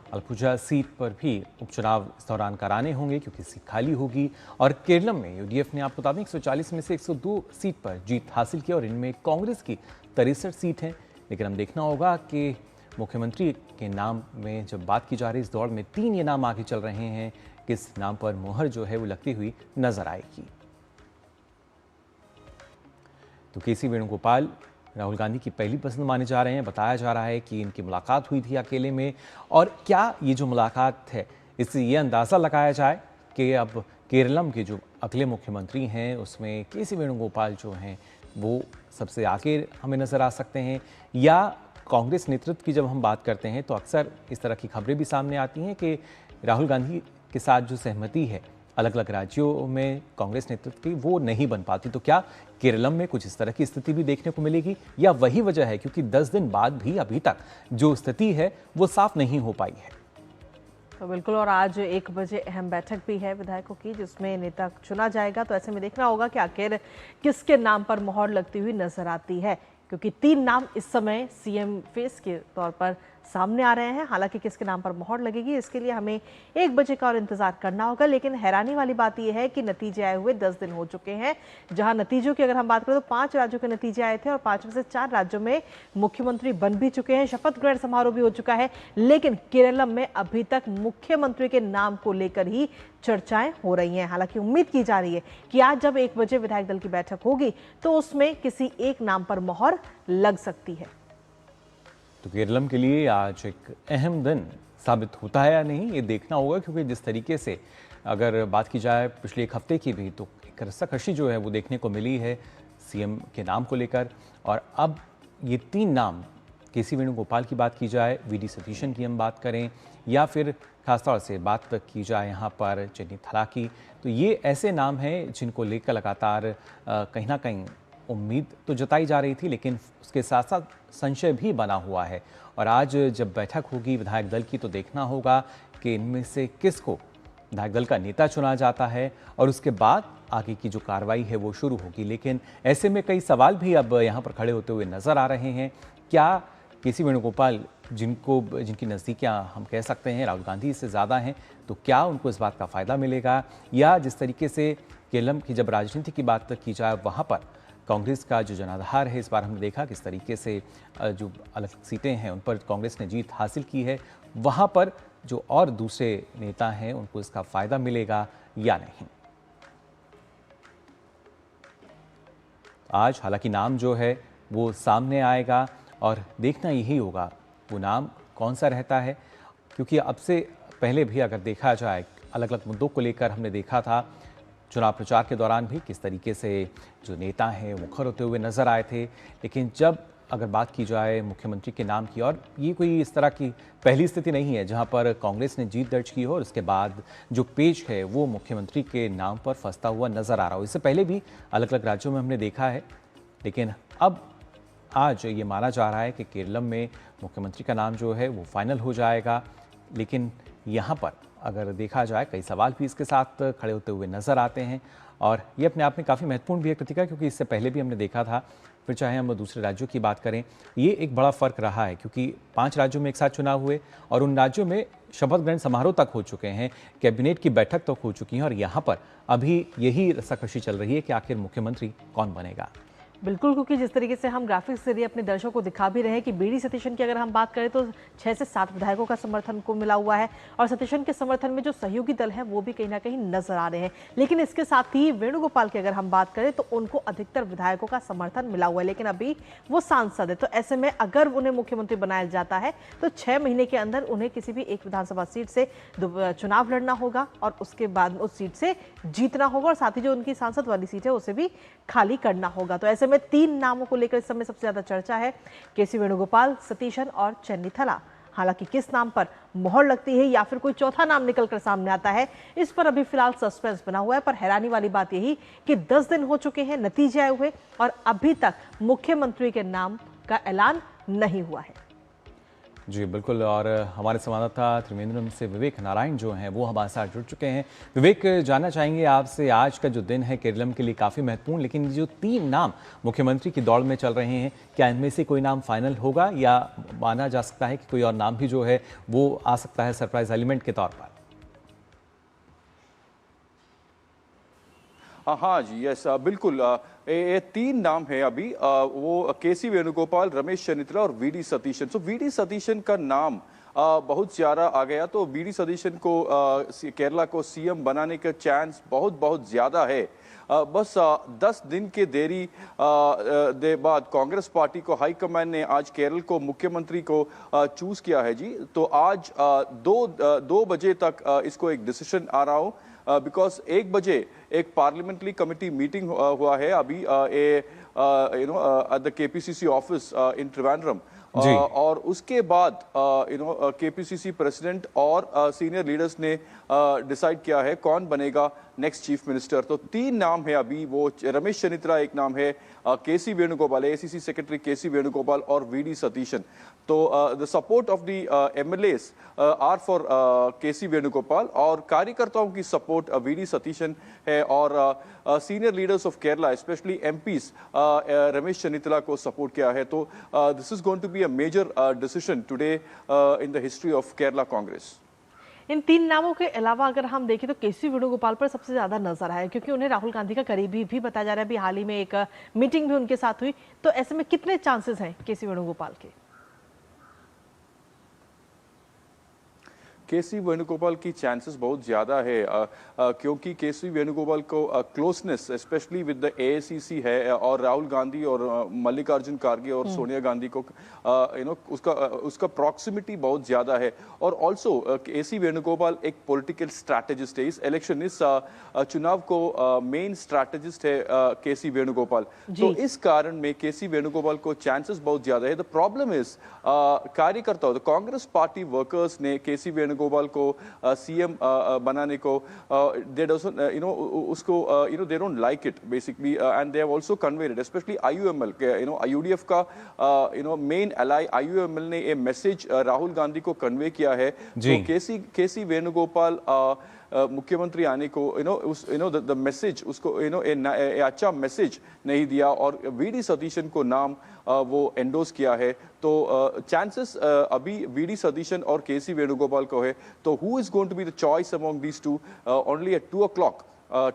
[SPEAKER 1] अलापुझा सीट पर भी उपचुनाव इस दौरान कराने होंगे क्योंकि सीट खाली होगी। और केरलम में यूडीएफ ने आपको बता दें 140 में से 102 सीट पर जीत हासिल की और इनमें कांग्रेस की 63 सीट हैं। लेकिन हम देखना होगा कि मुख्यमंत्री के नाम में जब बात की जा रही है इस दौर में 3 ये नाम आगे चल रहे हैं, किस नाम पर मोहर जो है वो लगती हुई नजर आएगी। तो केसी वेणुगोपाल राहुल गांधी की पहली पसंद माने जा रहे हैं। बताया जा रहा है कि इनकी मुलाकात हुई थी अकेले में और क्या ये जो मुलाकात है इससे ये अंदाज़ा लगाया जाए कि अब केरलम के जो अगले मुख्यमंत्री हैं उसमें केसी वेणुगोपाल जो हैं वो सबसे आगे हमें नज़र आ सकते हैं। या कांग्रेस नेतृत्व की जब हम बात करते हैं तो अक्सर इस तरह की खबरें भी सामने आती हैं कि राहुल गांधी के साथ जो सहमति है अलग अलग राज्यों में कांग्रेस नेतृत्व की वो नहीं बन पाती। तो क्या केरलम में कुछ इस तरह की स्थिति भी देखने को मिलेगी या वही वजह है क्योंकि 10 दिन बाद भी अभी तक जो स्थिति है वो साफ नहीं हो पाई है।
[SPEAKER 2] तो बिल्कुल, और आज 1 बजे अहम बैठक भी है विधायकों की जिसमें नेता चुना जाएगा। तो ऐसे में देखना होगा कि आखिर किसके नाम पर मोहर लगती हुई नजर आती है क्योंकि 3 नाम इस समय सीएम फेस के तौर पर सामने आ रहे हैं। हालांकि किसके नाम पर मोहर लगेगी इसके लिए हमें 1 बजे का और इंतजार करना होगा। लेकिन हैरानी वाली बात यह है कि नतीजे आए हुए 10 दिन हो चुके हैं। जहां नतीजों की अगर हम बात करें तो 5 राज्यों के नतीजे आए थे और 5 में से 4 राज्यों में मुख्यमंत्री बन भी चुके हैं, शपथ ग्रहण समारोह भी हो चुका है। लेकिन केरलम में अभी तक मुख्यमंत्री के नाम को लेकर ही चर्चाएं हो रही हैं। हालांकि उम्मीद की जा रही है कि आज जब 1 बजे विधायक दल की बैठक होगी तो उसमें किसी एक नाम पर मोहर लग सकती है।
[SPEAKER 1] तो केरलम के लिए आज एक अहम दिन साबित होता है या नहीं ये देखना होगा क्योंकि जिस तरीके से अगर बात की जाए पिछले 1 हफ्ते की भी तो एक रस्साकशी जो है वो देखने को मिली है सीएम के नाम को लेकर। और अब ये 3 नाम केसी वेणुगोपाल की बात की जाए, वीडी सतीशन की हम बात करें या फिर खासतौर से बात की जाए यहाँ पर चेन्नी थला की, तो ये ऐसे नाम हैं जिनको लेकर लगातार कहीं ना कहीं उम्मीद तो जताई जा रही थी लेकिन उसके साथ साथ संशय भी बना हुआ है। और आज जब बैठक होगी विधायक दल की तो देखना होगा कि इनमें से किसको विधायक दल का नेता चुना जाता है और उसके बाद आगे की जो कार्रवाई है वो शुरू होगी। लेकिन ऐसे में कई सवाल भी अब यहाँ पर खड़े होते हुए नजर आ रहे हैं। क्या केसी वेणुगोपाल जिनकी नज़दीकियाँ हम कह सकते हैं राहुल गांधी से ज़्यादा हैं तो क्या उनको इस बात का फ़ायदा मिलेगा या जिस तरीके से केरलम की जब राजनीति की बात की जाए वहाँ पर कांग्रेस का जो जनाधार है इस बार हमने देखा किस तरीके से जो अलग सीटें हैं उन पर कांग्रेस ने जीत हासिल की है, वहाँ पर जो और दूसरे नेता हैं उनको इसका फ़ायदा मिलेगा या नहीं। आज हालांकि नाम जो है वो सामने आएगा और देखना यही होगा वो नाम कौन सा रहता है क्योंकि अब से पहले भी अगर देखा जाए अलग अलग मुद्दों को लेकर हमने देखा था चुनाव प्रचार के दौरान भी किस तरीके से जो नेता हैं मुखर होते हुए नजर आए थे। लेकिन जब अगर बात की जाए मुख्यमंत्री के नाम की और ये कोई इस तरह की पहली स्थिति नहीं है जहां पर कांग्रेस ने जीत दर्ज की हो और उसके बाद जो पेच है वो मुख्यमंत्री के नाम पर फंसता हुआ नजर आ रहा हो। इससे पहले भी अलग अलग राज्यों में हमने देखा है लेकिन अब आज ये माना जा रहा है कि केरलम में मुख्यमंत्री का नाम जो है वो फाइनल हो जाएगा। लेकिन यहाँ पर अगर देखा जाए कई सवाल भी इसके साथ खड़े होते हुए नजर आते हैं और ये अपने आप में काफ़ी महत्वपूर्ण भी है कृतिका क्योंकि इससे पहले भी हमने देखा था फिर चाहे हम दूसरे राज्यों की बात करें ये एक बड़ा फ़र्क रहा है क्योंकि 5 राज्यों में एक साथ चुनाव हुए और उन राज्यों में शपथ ग्रहण समारोह तक हो चुके हैं, कैबिनेट की बैठक तक हो चुकी है और यहाँ पर अभी यही रस्साकशी चल रही है कि आखिर मुख्यमंत्री कौन बनेगा।
[SPEAKER 2] बिल्कुल, क्योंकि जिस तरीके से हम ग्राफिक्स के जरिए अपने दर्शकों को दिखा भी रहे हैं कि बीडी सतीशन की अगर हम बात करें तो 6 से 7 विधायकों का समर्थन को मिला हुआ है और सतीशन के समर्थन में जो सहयोगी दल है वो भी कहीं ना कहीं नजर आ रहे हैं। लेकिन इसके साथ ही वेणुगोपाल की अगर हम बात करें तो उनको अधिकतर विधायकों का समर्थन मिला हुआ है लेकिन अभी वो सांसद है। तो ऐसे में अगर उन्हें मुख्यमंत्री बनाया जाता है तो 6 महीने के अंदर उन्हें किसी भी एक विधानसभा सीट से चुनाव लड़ना होगा और उसके बाद उस सीट से जीतना होगा और साथ ही जो उनकी सांसद वाली सीट है उसे भी खाली करना होगा। तो ऐसे में 3 नामों को लेकर इस समय सबसे ज्यादा चर्चा है केसी वेणुगोपाल, सतीशन और चेन्नी थला। हालांकि किस नाम पर मोहर लगती है या फिर कोई चौथा नाम निकलकर सामने आता है, इस पर अभी फिलहाल सस्पेंस बना हुआ है। पर हैरानी वाली बात यही कि 10 दिन हो चुके हैं नतीजे आए हुए और अभी तक मुख्यमंत्री के नाम का ऐलान नहीं हुआ है।
[SPEAKER 1] जी बिल्कुल, और हमारे संवाददाता त्रिवेंद्रम से विवेक नारायण जो हैं वो हमारे साथ जुड़ चुके हैं। विवेक, जानना चाहेंगे आपसे, आज का जो दिन है केरलम के लिए काफ़ी महत्वपूर्ण, लेकिन जो 3 नाम मुख्यमंत्री की दौड़ में चल रहे हैं, क्या इनमें से कोई नाम फाइनल होगा या माना जा सकता है कि कोई और नाम भी जो है वो आ सकता है सरप्राइज एलिमेंट के तौर पर?
[SPEAKER 12] हाँ जी, यस बिल्कुल। ये 3 नाम है अभी, वो केसी वेणुगोपाल, रमेश चन्नितला और वीडी सतीशन। सो वीडी सतीशन का नाम बहुत ज़्यादा आ गया, तो वीडी सतीशन को केरला को सीएम बनाने का चांस बहुत ज़्यादा है। बस 10 दिन के देरी दे बाद कांग्रेस पार्टी को हाईकमान ने आज केरल को मुख्यमंत्री को चूज किया है जी। तो आज 2 बजे तक इसको एक डिसीजन आ रहा हूँ, बिकॉज 1 बजे एक पार्लियामेंट्री कमेटी मीटिंग हुआ है अभी at the KPCC office in Trivandrum, और उसके बाद केपीसीसी प्रेसिडेंट और सीनियर लीडर्स ने डिसाइड किया है कौन बनेगा नेक्स्ट चीफ मिनिस्टर। तो 3 नाम है अभी, वो रमेश चन्नितला एक नाम है, केसी वेणुगोपाल एआईसीसी सेक्रेटरी केसी वेणुगोपाल और वीडी सतीशन। तो the support of the MLAs are for KC Venugopal और कार्यकर्ताओं की सपोर्ट वीडी सतीशन है, और senior leaders of Kerala especially MPs Ramesh Chennithala को सपोर्ट किया है। तो this is going to be a major decision today in the history of Kerala Congress.
[SPEAKER 2] इन 3 नामों के अलावा अगर हम देखें तो केसी वेणुगोपाल पर सबसे ज्यादा नजर आया, क्योंकि उन्हें राहुल गांधी का करीबी भी बताया जा रहा है। अभी हाल ही में एक मीटिंग भी उनके साथ हुई, तो ऐसे में कितने चांसेस हैं केसी वेणुगोपाल के?
[SPEAKER 12] केसी वेणुगोपाल की चांसेस बहुत ज़्यादा है, क्योंकि केसी वेणुगोपाल को closeness specially with the AICC है, और राहुल गांधी और मल्लिकार्जुन खड़गे और सोनिया गांधी को उसका प्रॉक्सिमिटी बहुत ज़्यादा है। और ऑल्सो केसी वेणुगोपाल एक पॉलिटिकल स्ट्रैटेजिस्ट है, इस इलेक्शन इस चुनाव को मेन स्ट्रैटेजिस्ट है केसी वेणुगोपाल। तो इस कारण में केसी वेणुगोपाल को चांसेस बहुत ज़्यादा है। द प्रॉब्लम इज कार्यकर्ताओं, द कांग्रेस पार्टी वर्कर्स ने केसी वेणुगोपाल को सीएम बनाने को they doesn't उसको they don't like it basically, and they have also conveyed it, especially IUML IUDF का main ally IUML ने ये मैसेज राहुल गांधी को कन्वे किया है। तो केसी वेणुगोपाल मुख्यमंत्री आने को द मैसेज उसको अच्छा मैसेज नहीं दिया, और वीडी सतीशन को नाम वो एंडोर्स किया है। तो चांसेस अभी वीडी सतीशन और केसी वेणुगोपाल को है। तो who is going to be the choice among these two, only at 2 o'clock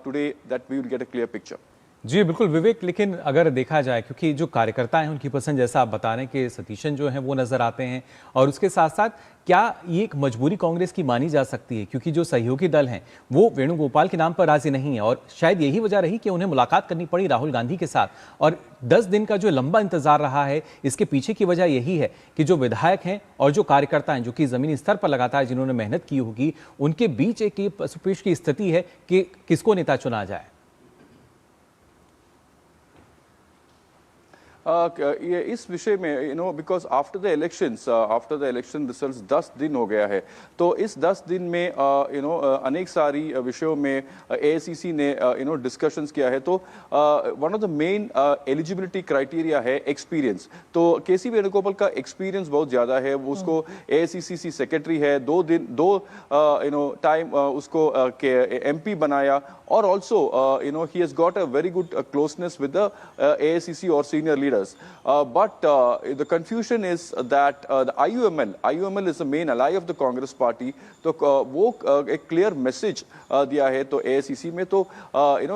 [SPEAKER 12] today that we will get a clear picture.
[SPEAKER 1] जी बिल्कुल विवेक, लेकिन अगर देखा जाए, क्योंकि जो कार्यकर्ता हैं उनकी पसंद जैसा आप बता रहे हैं कि सतीशन जो हैं वो नजर आते हैं, और उसके साथ साथ क्या ये एक मजबूरी कांग्रेस की मानी जा सकती है, क्योंकि जो सहयोगी दल हैं वो वेणुगोपाल के नाम पर राजी नहीं है, और शायद यही वजह रही कि उन्हें मुलाकात करनी पड़ी राहुल गांधी के साथ, और 10 दिन का जो लंबा इंतजार रहा है, इसके पीछे की वजह यही है कि जो विधायक हैं और जो कार्यकर्ता हैं जो कि जमीनी स्तर पर लगातार जिन्होंने मेहनत की होगी, उनके बीच एक पसुपेश की स्थिति है कि किसको नेता चुना जाए।
[SPEAKER 12] ये इस विषय में because after the election results 10 दिन हो गया है, तो इस 10 दिन में अनेक सारी विषयों में एआईसीसी ने डिस्कशंस किया है। तो one of the main eligibility criteria है एक्सपीरियंस। तो केसी वेणुगोपाल का एक्सपीरियंस बहुत ज़्यादा है, उसको एआईसीसी सेक्रेटरी है, 2 टाइम उसको एमपी बनाया, और also he has got a very good closeness with the AICC और senior leaders, but the confusion is that the IUML is the main ally of the Congress party. तो वो एक क्लियर मैसेज दिया है तो एआईसीसी में, तो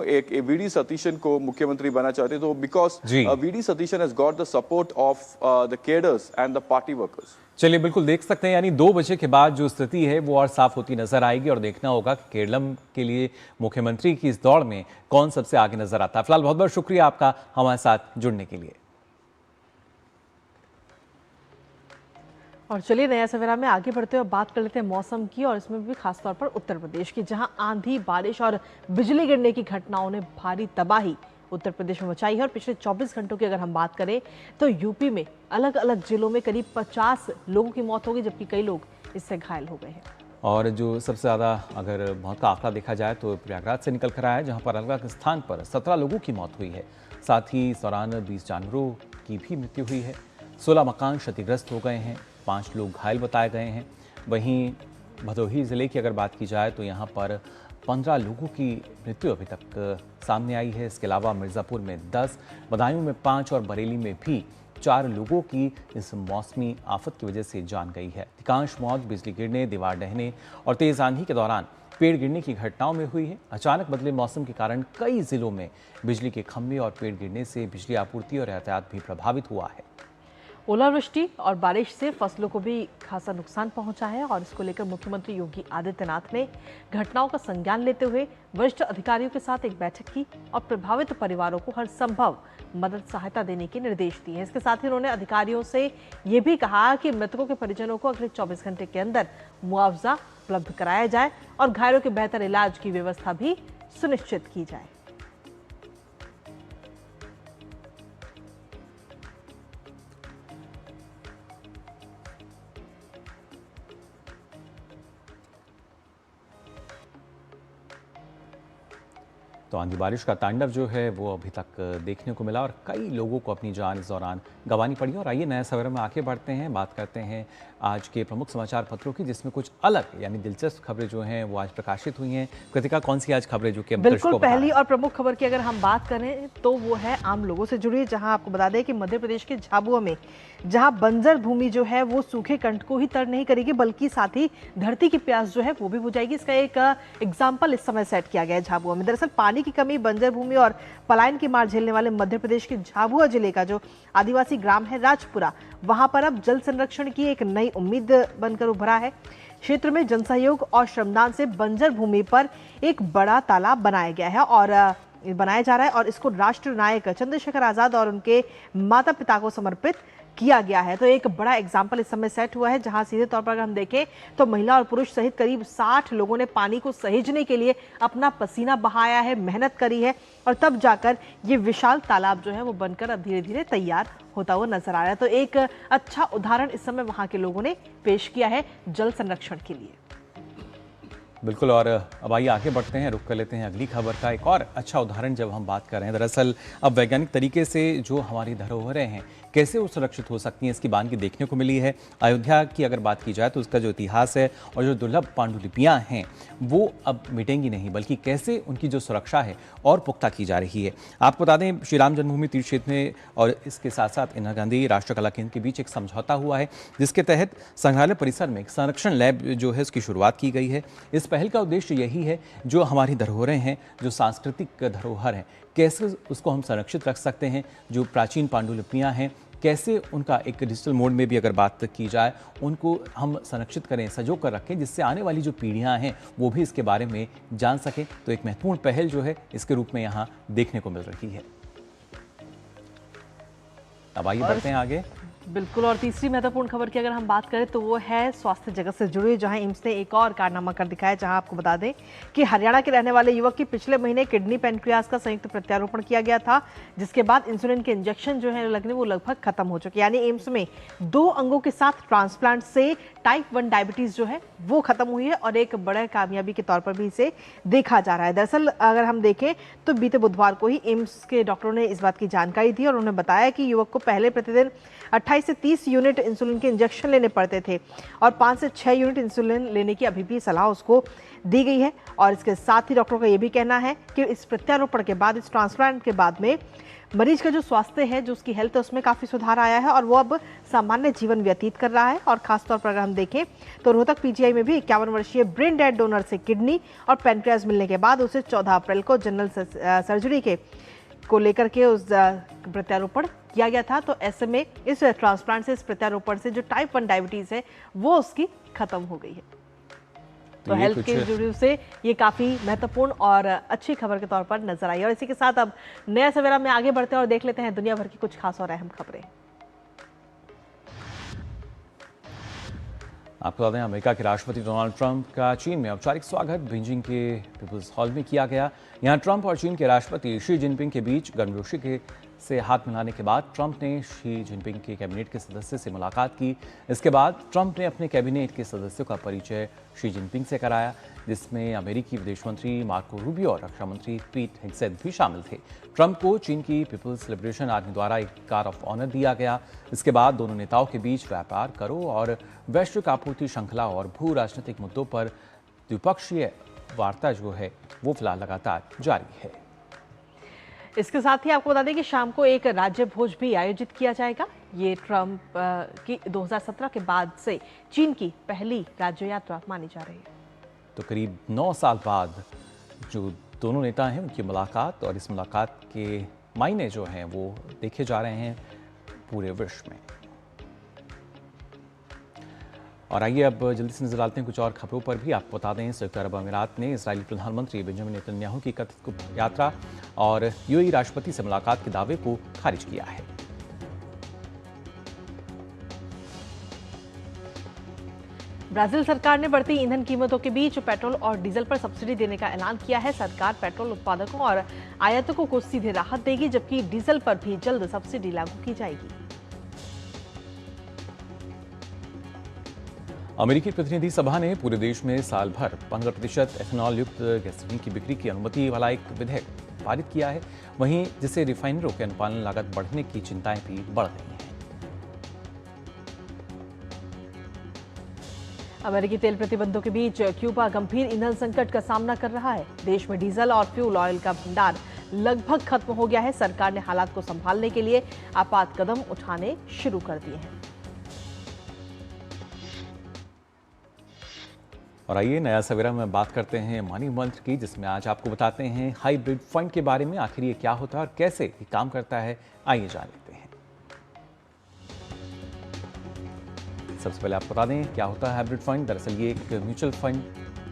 [SPEAKER 12] एक वीडी सतीशन को मुख्यमंत्री बनना चाहते, तो because VD Satheesan has got the support of the cadres and the party workers.
[SPEAKER 1] चलिए बिल्कुल देख सकते हैं, यानी 2 बजे के बाद जो स्थिति है वो और साफ होती नजर आएगी, और देखना होगा कि केरलम के लिए मुख्यमंत्री की इस दौड़ में कौन सबसे आगे नजर आता है। फिलहाल बहुत बहुत शुक्रिया आपका हमारे साथ जुड़ने के लिए।
[SPEAKER 2] और चलिए नया सवेरा में आगे बढ़ते हुए बात कर लेते हैं मौसम की, और इसमें भी खासतौर पर उत्तर प्रदेश की, जहां आंधी, बारिश और बिजली गिरने की घटनाओं ने भारी तबाही उत्तर प्रदेश में मचाई है। और पिछले 24 घंटों की अगर हम बात करें तो यूपी में अलग अलग जिलों में करीब 50 लोगों की मौत हो गई, जबकि कई लोग इससे घायल हो गए हैं।
[SPEAKER 1] और जो सबसे ज़्यादा अगर मौत का आंकड़ा देखा जाए तो प्रयागराज से निकल कर आया है, जहाँ पर अलग अलग स्थान पर 17 लोगों की मौत हुई है। साथ ही इस दौरान 20 जानवरों की भी मृत्यु हुई है। 16 मकान क्षतिग्रस्त हो गए हैं, 5 लोग घायल बताए गए हैं। वहीं भदोही ज़िले की अगर बात की जाए तो यहाँ पर 15 लोगों की मृत्यु अभी तक सामने आई है। इसके अलावा मिर्ज़ापुर में 10, बदायूं में 5 और बरेली में भी 4 लोगों की इस मौसमी आफत की वजह से जान गई है। अधिकांश मौत बिजली गिरने, दीवार ढहने और तेज आंधी के दौरान पेड़ गिरने की घटनाओं में हुई है। अचानक बदले मौसम के कारण कई जिलों में बिजली के खंभे और पेड़ गिरने से बिजली आपूर्ति और यातायात भी प्रभावित हुआ है।
[SPEAKER 2] ओलावृष्टि और बारिश से फसलों को भी खासा नुकसान पहुंचा है और इसको लेकर मुख्यमंत्री योगी आदित्यनाथ ने घटनाओं का संज्ञान लेते हुए वरिष्ठ अधिकारियों के साथ एक बैठक की और प्रभावित परिवारों को हर संभव मदद सहायता देने के निर्देश दिए हैं। इसके साथ ही उन्होंने अधिकारियों से ये भी कहा कि मृतकों के परिजनों को अगले 24 घंटे के अंदर मुआवजा उपलब्ध कराया जाए और घायलों के बेहतर इलाज की व्यवस्था भी सुनिश्चित की जाए।
[SPEAKER 1] तो आंधी बारिश का तांडव जो है वो अभी तक देखने को मिला और कई लोगों को अपनी जान इस दौरान गंवानी पड़ी। और आइए नया सवेरा में आगे बढ़ते हैं, बात करते हैं आज के प्रमुख समाचार पत्रों की, जिसमें कुछ अलग यानी दिलचस्प खबरें जो हैं वो आज प्रकाशित हुई हैं। कृतिका, कौन सी आज खबरें जो कि
[SPEAKER 2] बिल्कुल पहली और प्रमुख खबर की अगर हम बात करें तो वो है आम लोगों से जुड़ी, जहां आपको बता दें कि मध्य प्रदेश के झाबुआ में जहां बंजर भूमि जो है वो सूखे कंठ को ही तर नहीं करेगी बल्कि साथ ही धरती की प्यास जो है वो भी बुझाएगी। इसका एक एग्जाम्पल इस समय सेट किया गया है झाबुआ में। दरअसल पानी की कमी, बंजर भूमि और पलायन की मार झेलने वाले मध्य प्रदेश के झाबुआ जिले का जो आदिवासी ग्राम है राजपुरा, वहां पर अब जल संरक्षण की एक नई उम्मीद बनकर उभरा है। क्षेत्र में जनसहयोग और श्रमदान से बंजर भूमि पर एक बड़ा तालाब बनाया गया है और बनाया जा रहा है और इसको राष्ट्र नायक चंद्रशेखर आजाद और उनके माता पिता को समर्पित किया गया है। तो एक बड़ा एग्जाम्पल इस समय सेट हुआ है, जहां सीधे तौर पर अगर हम देखें तो महिला और पुरुष सहित करीब 60 लोगों ने पानी को सहेजने के लिए अपना पसीना बहाया है, मेहनत करी है और तब जाकर ये विशाल तालाब जो है वो बनकर अब धीरे धीरे तैयार होता हुआ नजर आ रहा है। तो एक अच्छा उदाहरण इस समय वहां के लोगों ने पेश किया है जल संरक्षण के लिए।
[SPEAKER 1] बिल्कुल, और अब आइए आगे बढ़ते हैं, रुक कर लेते हैं अगली खबर का। एक और अच्छा उदाहरण जब हम बात कर रहे हैं, दरअसल अब वैज्ञानिक तरीके से जो हमारी धरोहरें हैं कैसे वो सुरक्षित हो सकती हैं, इसकी बानगी देखने को मिली है। अयोध्या की अगर बात की जाए तो उसका जो इतिहास है और जो दुर्लभ पांडुलिपियां हैं वो अब मिटेंगी नहीं, बल्कि कैसे उनकी जो सुरक्षा है और पुख्ता की जा रही है। आपको बता दें, श्री राम जन्मभूमि तीर्थ क्षेत्र में और इसके साथ साथ इंदिरा गांधी राष्ट्रीय कला केंद्र के बीच एक समझौता हुआ है, जिसके तहत संग्रहालय परिसर में एक संरक्षण लैब जो है उसकी शुरुआत की गई है। इस पहल का उद्देश्य यही है, जो हमारी धरोहरें हैं, जो सांस्कृतिक धरोहर हैं, कैसे उसको हम संरक्षित रख सकते हैं। जो प्राचीन पांडुलिपियां हैं कैसे उनका एक डिजिटल मोड में भी अगर बात की जाए उनको हम संरक्षित करें, सजो कर रखें, जिससे आने वाली जो पीढ़ियां हैं वो भी इसके बारे में जान सकें। तो एक महत्वपूर्ण पहल जो है इसके रूप में यहाँ देखने को मिल रही है। अब आइए बढ़ते हैं आगे।
[SPEAKER 2] बिल्कुल, और तीसरी महत्वपूर्ण खबर की अगर हम बात करें तो वो है स्वास्थ्य जगत से जुड़ी, जहां एम्स ने एक और कारनामा कर दिखाया। जहां आपको बता दें कि हरियाणा के रहने वाले युवक की पिछले महीने किडनी पैनक्रियाज का संयुक्त प्रत्यारोपण किया गया था, जिसके बाद इंसुलिन के इंजेक्शन जो है लगने वो लगभग खत्म हो चुके। यानी एम्स में 2 अंगों के साथ ट्रांसप्लांट से टाइप 1 डायबिटीज जो है वो खत्म हुई है और एक बड़ा कामयाबी के तौर पर भी इसे देखा जा रहा है। दरअसल अगर हम देखें तो बीते बुधवार को ही एम्स के डॉक्टरों ने इस बात की जानकारी दी और उन्होंने बताया कि युवक को पहले प्रतिदिन 28 से 30 यूनिट इंसुलिन के इंजेक्शन लेने पड़ते थे और 5 से 6 यूनिट इंसुलिन लेने की अभी भी सलाह उसको दी गई है। और इसके साथ ही डॉक्टरों का ये भी कहना है कि इस प्रत्यारोपण के बाद, इस ट्रांसप्लांट के बाद में मरीज का जो स्वास्थ्य है, जो उसकी हेल्थ है, उसमें काफ़ी सुधार आया है और वो अब सामान्य जीवन व्यतीत कर रहा है। और खासतौर पर अगर हम देखें तो रोहतक पीजीआई में भी 51 वर्षीय ब्रेन डेड डोनर से किडनी और पैनक्रियाज मिलने के बाद उसे 14 अप्रैल को जनरल सर्जरी को लेकर के उस प्रत्यारोपण किया गया था। तो ऐसे में इस ट्रांसप्लांट से, इस प्रत्यारोपण से जो टाइप 1 डायबिटीज है वो उसकी खत्म हो गई है। तो हेल्थ के जुड़े से ये काफी महत्वपूर्ण और अच्छी खबर के तौर पर नजर आई। और इसी के साथ अब नया सवेरा में आगे बढ़ते हैं और देख लेते हैं दुनिया भर की कुछ खास और अहम खबरें।
[SPEAKER 1] आपको बता दें अमेरिका के राष्ट्रपति डोनाल्ड ट्रंप का चीन में औपचारिक स्वागत बीजिंग के पीपुल्स हॉल में किया गया। यहां ट्रंप और चीन के राष्ट्रपति शी जिनपिंग के बीच गर्मजोशी से हाथ मिलाने के बाद ट्रंप ने शी जिनपिंग के कैबिनेट के सदस्य से मुलाकात की। इसके बाद ट्रंप ने अपने कैबिनेट के सदस्यों का परिचय शी जिनपिंग से कराया, जिसमें अमेरिकी विदेश मंत्री मार्को रूबियो और रक्षा मंत्री पीट हेग्सेथ भी शामिल थे। ट्रंप को चीन की पीपुल्स लिबरेशन आर्मी द्वारा एक गार्ड ऑफ ऑनर दिया गया। इसके बाद दोनों नेताओं के बीच व्यापार, करों और वैश्विक आपूर्ति श्रृंखला और भू राजनीतिक मुद्दों पर द्विपक्षीय वार्ता जो है वो फिलहाल लगातार जारी है।
[SPEAKER 2] इसके साथ ही आपको बता दें कि शाम को एक राज्य भोज भी आयोजित किया जाएगा। ये ट्रंप की 2017 के बाद से चीन की पहली राज्य यात्रा मानी जा रही है।
[SPEAKER 1] तो करीब 9 साल बाद जो दोनों नेता हैं उनकी मुलाकात, और इस मुलाकात के मायने जो हैं वो देखे जा रहे हैं पूरे विश्व में। और आइए अब जल्दी से नजर डालते हैं कुछ और खबरों पर भी। आपको बता दें संयुक्त अरब अमीरात ने इजरायली प्रधानमंत्री बेंजामिन नेतन्याहू की कथित यात्रा और यूएई राष्ट्रपति से मुलाकात के दावे को खारिज किया है।
[SPEAKER 2] ब्राजील सरकार ने बढ़ती ईंधन कीमतों के बीच पेट्रोल और डीजल पर सब्सिडी देने का ऐलान किया है। सरकार पेट्रोल उत्पादकों और आयातकों को सीधे राहत देगी, जबकि डीजल पर भी जल्द सब्सिडी लागू की जाएगी।
[SPEAKER 1] अमेरिकी प्रतिनिधि सभा ने पूरे देश में साल भर 15% एथेनॉल युक्त गैसोलीन की बिक्री की अनुमति वाला एक विधेयक पारित किया है। वहीं जिससे रिफाइनरों के अनुपालन लागत बढ़ने की चिंताएं भी बढ़ गई हैं।
[SPEAKER 2] अमेरिकी तेल प्रतिबंधों के बीच क्यूबा गंभीर ईंधन संकट का सामना कर रहा है। देश में डीजल और फ्यूल ऑयल का भंडार लगभग खत्म हो गया है। सरकार ने हालात को संभालने के लिए आपात कदम उठाने शुरू कर दिए हैं।
[SPEAKER 1] और आइए नया सवेरा में बात करते हैं मनी मंत्र की, जिसमें आज आपको बताते हैं हाइब्रिड फंड के बारे में। आखिर ये क्या होता है और कैसे ये काम करता है, आइए जान लेते हैं। सबसे पहले आपको बता दें क्या होता है हाइब्रिड फंड। दरअसल ये एक म्यूचुअल फंड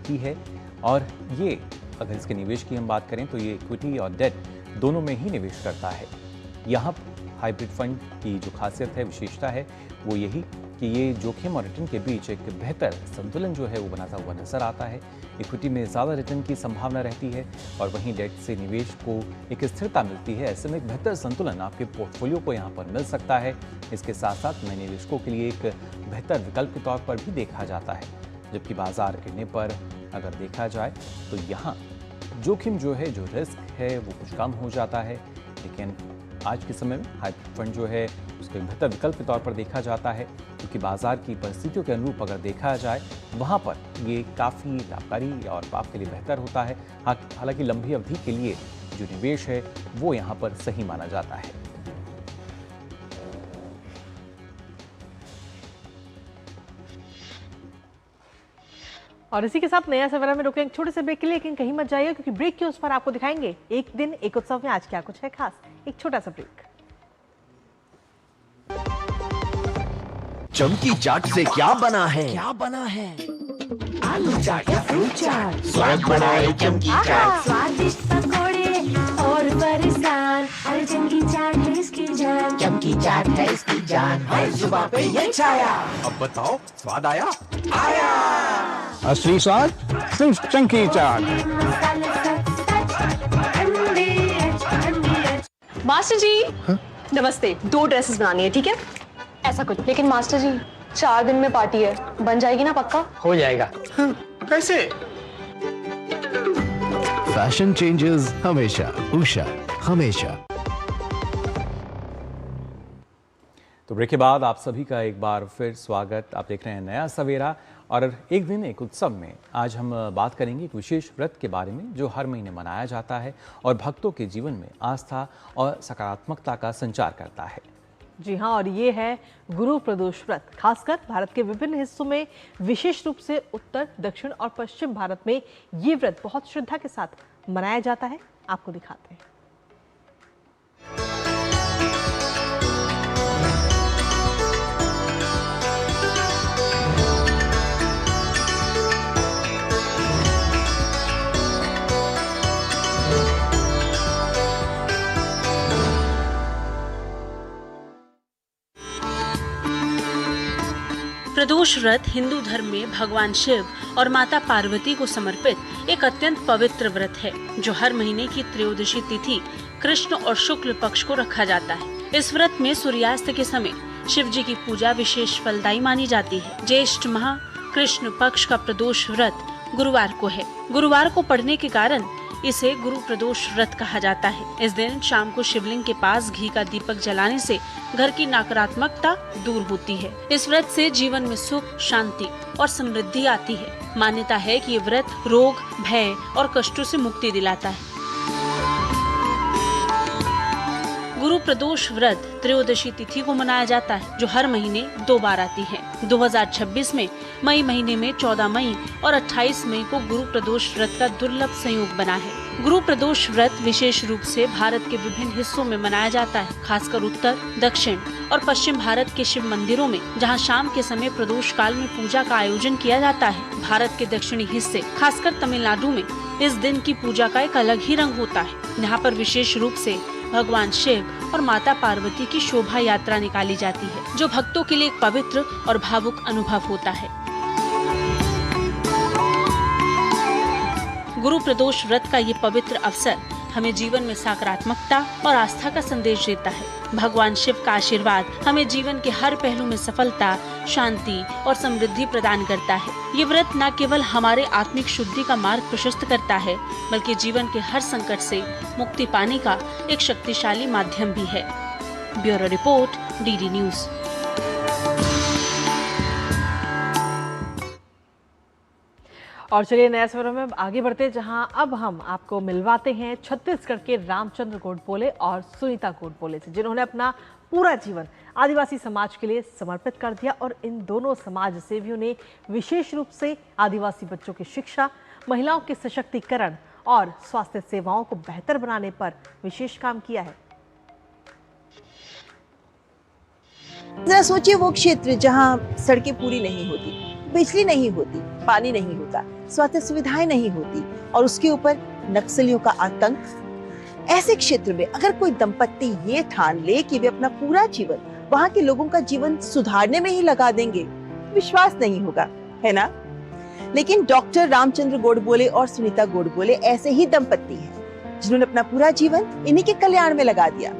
[SPEAKER 1] ही है, और ये अगर इसके निवेश की हम बात करें तो ये इक्विटी और डेट दोनों में ही निवेश करता है। यहाँ हाइब्रिड फंड की जो खासियत है, विशेषता है, वो यही कि ये जोखिम और रिटर्न के बीच एक बेहतर संतुलन जो है वो बनाता हुआ नजर आता है। इक्विटी में ज़्यादा रिटर्न की संभावना रहती है, और वहीं डेट से निवेश को एक स्थिरता मिलती है। ऐसे में एक बेहतर संतुलन आपके पोर्टफोलियो को यहाँ पर मिल सकता है। इसके साथ साथ नए निवेशकों के लिए एक बेहतर विकल्प के तौर पर भी देखा जाता है। जबकि बाजार गिरने पर अगर देखा जाए तो यहाँ जोखिम जो है, जो रिस्क है, वो कुछ कम हो जाता है। लेकिन आज के समय में हाइब्रिड फंड जो है उसको एक बेहतर विकल्प के तौर पर देखा जाता है, क्योंकि बाजार की परिस्थितियों के अनुरूप अगर देखा जाए वहाँ पर ये काफ़ी लाभकारी और आपके लिए बेहतर होता है। हालांकि लंबी अवधि के लिए जो निवेश है वो यहाँ पर सही माना जाता है।
[SPEAKER 2] और इसी के साथ नया सवेरा में रुकेंगे छोटे से ब्रेक के लिए, लेकिन कहीं मत जाइए, क्योंकि ब्रेक के उस पर आपको दिखाएंगे एक दिन एक उत्सव में आज क्या कुछ है खास। एक छोटा सा ब्रेक।
[SPEAKER 8] चमकी चाट से क्या बना है?
[SPEAKER 4] आलू चाट या फ्रूट चाट, स्वाद बढ़ाए चमकी चाट, स्वादिष्ट पकोड़े और बरसान। हर चमकी चाट है इसकी जान, चमकी चाट है इसकी जान, हर जुबान पे ये छाया।
[SPEAKER 8] अब बताओ स्वाद आया?
[SPEAKER 11] असली स्वाद सिर्फ चंकी चाट।
[SPEAKER 6] मास्टर जी नमस्ते, 2 ड्रेसेस बनानी है, ठीक है? ऐसा कुछ। लेकिन मास्टर जी 4 दिन में पार्टी है, बन जाएगी ना पक्का?
[SPEAKER 10] हो जाएगा। कैसे?
[SPEAKER 8] फैशन चेंजेस हमेशा, उषा हमेशा।
[SPEAKER 1] तो ब्रेक के बाद आप सभी का एक बार फिर स्वागत। आप देख रहे हैं नया सवेरा, और एक दिन एक उत्सव में आज हम बात करेंगे एक विशेष व्रत के बारे में जो हर महीने मनाया जाता है और भक्तों के जीवन में आस्था और सकारात्मकता का संचार करता है।
[SPEAKER 2] जी हाँ, और ये है गुरु प्रदोष व्रत। खासकर भारत के विभिन्न हिस्सों में, विशेष रूप से उत्तर, दक्षिण और पश्चिम भारत में ये व्रत बहुत श्रद्धा के साथ मनाया जाता है। आपको दिखाते हैं।
[SPEAKER 9] प्रदोष व्रत हिंदू धर्म में भगवान शिव और माता पार्वती को समर्पित एक अत्यंत पवित्र व्रत है, जो हर महीने की त्रयोदशी तिथि कृष्ण और शुक्ल पक्ष को रखा जाता है। इस व्रत में सूर्यास्त के समय शिव जी की पूजा विशेष फलदायी मानी जाती है। ज्येष्ठ माह कृष्ण पक्ष का प्रदोष व्रत गुरुवार को है। गुरुवार को पड़ने के कारण इसे गुरु प्रदोष व्रत कहा जाता है। इस दिन शाम को शिवलिंग के पास घी का दीपक जलाने से घर की नकारात्मकता दूर होती है। इस व्रत से जीवन में सुख, शांति और समृद्धि आती है। मान्यता है कि ये व्रत रोग, भय और कष्टों से मुक्ति दिलाता है। गुरु प्रदोष व्रत त्रयोदशी तिथि को मनाया जाता है, जो हर महीने 2 बार आती है। 2026 में मई महीने में 14 मई और 28 मई को गुरु प्रदोष व्रत का दुर्लभ संयोग बना है। गुरु प्रदोष व्रत विशेष रूप से भारत के विभिन्न हिस्सों में मनाया जाता है, खासकर उत्तर, दक्षिण और पश्चिम भारत के शिव मंदिरों में, जहां शाम के समय प्रदोष काल में पूजा का आयोजन किया जाता है। भारत के दक्षिणी हिस्से, खासकर तमिलनाडु में इस दिन की पूजा का एक अलग ही रंग होता है। यहाँ पर विशेष रूप से भगवान शिव और माता पार्वती की शोभा यात्रा निकाली जाती है, जो भक्तों के लिए एक पवित्र और भावुक अनुभव होता है। गुरु प्रदोष व्रत का ये पवित्र अवसर हमें जीवन में सकारात्मकता और आस्था का संदेश देता है। भगवान शिव का आशीर्वाद हमें जीवन के हर पहलू में सफलता, शांति और समृद्धि प्रदान करता है। ये व्रत न केवल हमारे आत्मिक शुद्धि का मार्ग प्रशस्त करता है, बल्कि जीवन के हर संकट से मुक्ति पाने का एक शक्तिशाली माध्यम भी है। Bureau report, DD news.
[SPEAKER 2] और चलिए नया सफर में आगे बढ़ते, जहां अब हम आपको मिलवाते हैं छत्तीसगढ़ के रामचंद्र गोडबोले और सुनीता गोडबोले से, जिन्होंने अपना पूरा जीवन आदिवासी समाज के लिए समर्पित कर दिया। और इन दोनों समाज सेवियों ने विशेष रूप से आदिवासी बच्चों की शिक्षा, महिलाओं के सशक्तिकरण और स्वास्थ्य सेवाओं को बेहतर बनाने पर विशेष काम किया है।
[SPEAKER 13] जरा सोचिए, वो क्षेत्र जहां सड़कें पूरी नहीं होती, बिजली नहीं होती, पानी नहीं होता, स्वास्थ्य सुविधाएं नहीं होती और उसके ऊपर नक्सलियों का आतंक। ऐसे क्षेत्र में अगर कोई दंपत्ति ये ठान ले कि वे अपना पूरा जीवन वहां के लोगों का जीवन सुधारने में ही लगा देंगे, विश्वास नहीं होगा, है ना? लेकिन डॉक्टर रामचंद्र गोडबोले और सुनीता गोडबोले ऐसे ही दंपत्ति हैं, जिन्होंने अपना पूरा जीवन इन्हीं के कल्याण में लगा दिया।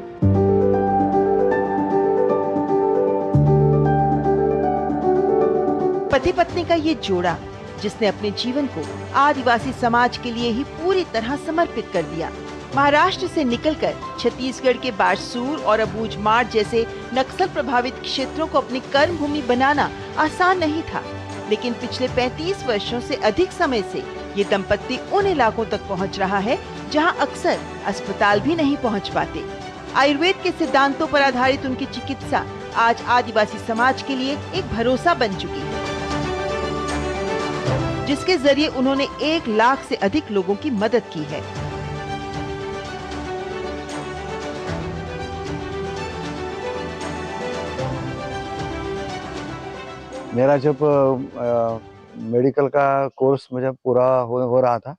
[SPEAKER 13] पति पत्नी का ये जोड़ा, जिसने अपने जीवन को आदिवासी समाज के लिए ही पूरी तरह समर्पित कर दिया। महाराष्ट्र से निकलकर छत्तीसगढ़ के बारसूर और अबूझमाड़ जैसे नक्सल प्रभावित क्षेत्रों को अपनी कर्म भूमि बनाना आसान नहीं था, लेकिन पिछले 35 वर्षों से अधिक समय से ये दंपत्ति उन इलाकों तक पहुंच रहा है जहां अक्सर अस्पताल भी नहीं पहुंच पाते। आयुर्वेद के सिद्धांतों पर आधारित उनकी चिकित्सा आज आदिवासी समाज के लिए एक भरोसा बन चुकी है, जिसके जरिए उन्होंने 1 लाख से अधिक लोगों की मदद की है।
[SPEAKER 11] मेरा जब मेडिकल का कोर्स मुझे पूरा हो रहा था,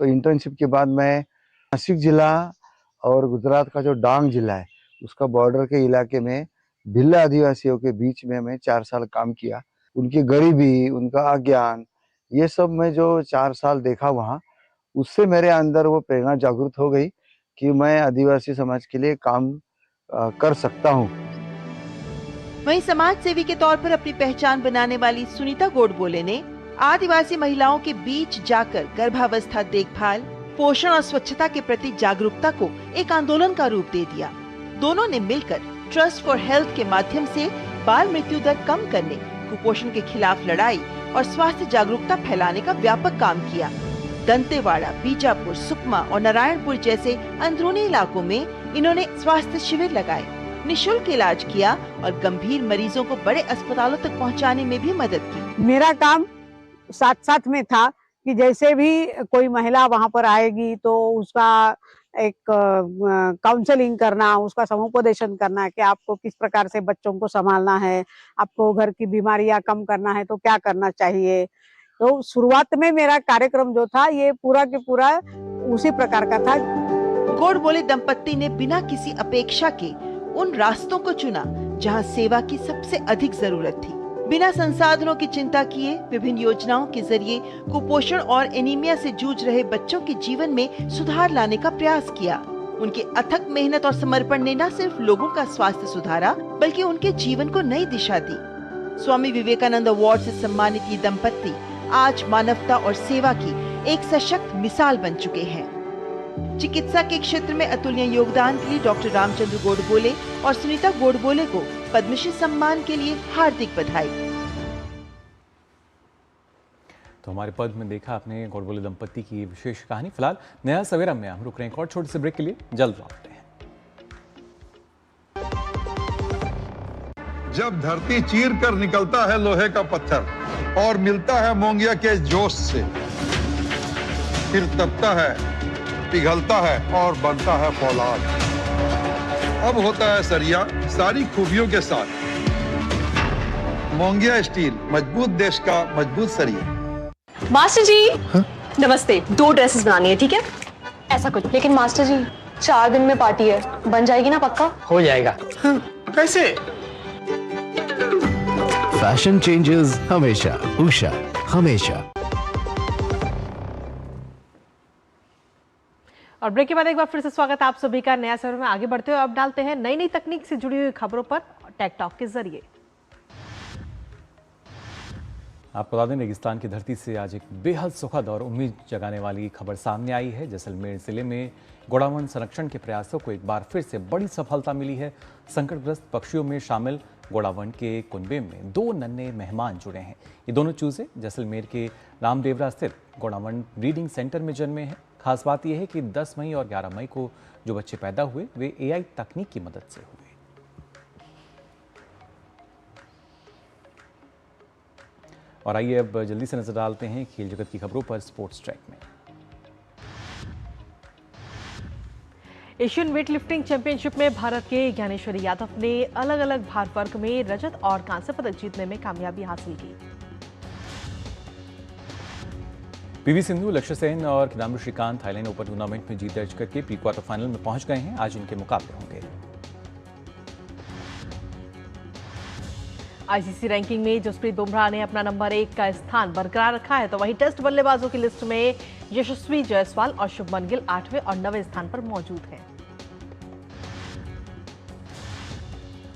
[SPEAKER 11] तो इंटर्नशिप के बाद मैं नासिक जिला और गुजरात का जो डांग जिला है, उसका बॉर्डर के इलाके में भिल्ला आदिवासियों के बीच में मैं 4 साल काम किया। उनकी गरीबी, उनका अज्ञान, ये सब मैं जो 4 साल देखा वहाँ, उससे मेरे अंदर वो प्रेरणा जागृत हो गई कि मैं आदिवासी समाज के लिए काम कर सकता हूँ।
[SPEAKER 13] वहीं समाज सेवी के तौर पर अपनी पहचान बनाने वाली सुनीता गोडबोले ने आदिवासी महिलाओं के बीच जाकर गर्भावस्था देखभाल, पोषण और स्वच्छता के प्रति जागरूकता को एक आंदोलन का रूप दे दिया। दोनों ने मिलकर ट्रस्ट फॉर हेल्थ के माध्यम से बाल मृत्यु दर कम करने, कुपोषण के खिलाफ लड़ाई और स्वास्थ्य जागरूकता फैलाने का व्यापक काम किया। दंतेवाड़ा, बीजापुर, सुकमा और नारायणपुर जैसे अंदरूनी इलाकों में इन्होंने स्वास्थ्य शिविर लगाए, निशुल्क इलाज किया और गंभीर मरीजों को बड़े अस्पतालों तक पहुंचाने में भी मदद की।
[SPEAKER 14] मेरा काम साथ साथ में था कि जैसे भी कोई महिला वहां पर आएगी तो उसका एक काउंसलिंग करना, उसका समुपदेशन करना कि आपको किस प्रकार से बच्चों को संभालना है, आपको घर की बीमारियां कम करना है तो क्या करना चाहिए। तो शुरुआत में मेरा कार्यक्रम जो था ये पूरा के पूरा उसी प्रकार का था।
[SPEAKER 13] गोडबोले दंपत्ति ने बिना किसी अपेक्षा के उन रास्तों को चुना जहां सेवा की सबसे अधिक जरूरत थी। बिना संसाधनों की चिंता किए विभिन्न योजनाओं के जरिए कुपोषण और एनीमिया से जूझ रहे बच्चों के जीवन में सुधार लाने का प्रयास किया। उनके अथक मेहनत और समर्पण ने न सिर्फ लोगों का स्वास्थ्य सुधारा बल्कि उनके जीवन को नई दिशा दी। स्वामी विवेकानंद अवार्ड से सम्मानित ये दंपत्ति आज मानवता और सेवा की एक सशक्त मिसाल बन चुके हैं। चिकित्सा के क्षेत्र में अतुलनीय योगदान के लिए डॉक्टर रामचंद्र गोडबोले और सुनीता गोडबोले को पद्मश्री सम्मान के लिए हार्दिक बधाई।
[SPEAKER 1] तो हमारे पद में देखा आपने गोडबोले दंपत्ति की विशेष कहानी। फिलहाल नया सवेरा में हम रुक रहे हैं एक और छोटे से ब्रेक के लिए, जल्द लौटते हैं।
[SPEAKER 15] जब धरती चीर कर निकलता है लोहे का पत्थर और मिलता है मोंगिया के जोश से, फिर तपता है, पिघलता है और बनता है फौलाद। अब होता है सरिया सारी खूबियों के साथ। मोंगिया स्टील, मजबूत देश का मजबूत सरिया।
[SPEAKER 6] मास्टर जी नमस्ते, 2 ड्रेसेस बनानी है, ठीक है? ऐसा कुछ। लेकिन मास्टर जी 4 दिन में पार्टी है, बन जाएगी ना पक्का?
[SPEAKER 10] हो जाएगा। कैसे?
[SPEAKER 8] फैशन चेंजेस हमेशा, उषा हमेशा।
[SPEAKER 2] और ब्रेक के बाद एक बार फिर से स्वागत है आप सभी का नया सवेरा में। आगे बढ़ते हुए अब डालते हैं नई नई तकनीक से जुड़ी हुई खबरों पर टेक टॉक के जरिए।
[SPEAKER 1] आपको बता दें, रेगिस्तान की धरती से आज एक बेहद सुखद और उम्मीद जगाने वाली खबर सामने आई है। जैसलमेर जिले में गोड़ावन संरक्षण के प्रयासों को एक बार फिर से बड़ी सफलता मिली है। संकटग्रस्त पक्षियों में शामिल गोड़ावन के कुनबे में 2 नन्हे मेहमान जुड़े हैं। ये दोनों चूजे जैसलमेर के रामदेवरा स्थित गोड़ावन ब्रीडिंग सेंटर में जन्मे हैं। खास बात यह है कि 10 मई और 11 मई को जो बच्चे पैदा हुए वे AI तकनीक की मदद से हुए। और आइए अब जल्दी से नजर डालते हैं खेल जगत की खबरों पर स्पोर्ट्स ट्रैक में।
[SPEAKER 2] एशियन वेटलिफ्टिंग चैंपियनशिप में भारत के ज्ञानेश्वरी यादव ने अलग अलग भार वर्ग में रजत और कांस्य पदक जीतने में कामयाबी हासिल की।
[SPEAKER 1] PV सिंधु, लक्ष्य सेन और Kidambi Srikanth Thailand Open tournament में जीत दर्ज करके प्री क्वार्टर फाइनल में पहुंच गए हैं। आज इनके मुकाबले होंगे।
[SPEAKER 2] ICC रैंकिंग में जसप्रीत बुमराह ने अपना नंबर 1 का स्थान बरकरार रखा है, तो वहीं टेस्ट बल्लेबाजों की लिस्ट में यशस्वी जायसवाल और शुभमन गिल 8वें और 9वें स्थान पर मौजूद हैं।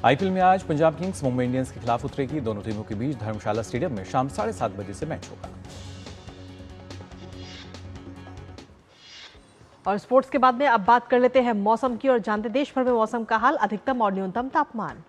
[SPEAKER 1] IPL में आज पंजाब किंग्स मुंबई इंडियंस के खिलाफ उतरेगी। दोनों टीमों के बीच धर्मशाला स्टेडियम में शाम 7:30 बजे से मैच होगा।
[SPEAKER 2] और स्पोर्ट्स के बाद में अब बात कर लेते हैं मौसम की और जानते देश भर में मौसम का हाल, अधिकतम और न्यूनतम तापमान।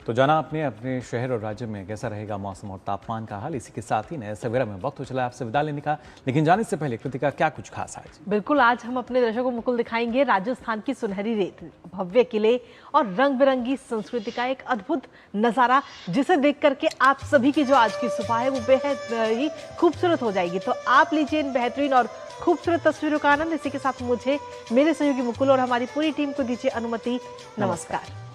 [SPEAKER 1] तो जाना आपने अपने शहर और राज्य में कैसा रहेगा मौसम और तापमान का हाल। इसी के साथ ही नया सवेरा में वक्त हो चला आपसे विदा लेने का, लेकिन जाने से पहले कृतिका क्या कुछ खास आज?
[SPEAKER 2] बिल्कुल, आज हम अपने दर्शकों को मुकुल दिखाएंगे राजस्थान की सुनहरी रेत, भव्य किले और रंग बिरंगी संस्कृति का एक अद्भुत नजारा, जिसे देख करके आप सभी की जो आज की सुबह है वो बेहद ही खूबसूरत हो जाएगी। तो आप लीजिए इन बेहतरीन और खूबसूरत तस्वीरों का आनंद। इसी के साथ मुझे, मेरे सहयोगी मुकुल और हमारी पूरी टीम को दीजिए अनुमति। नमस्कार।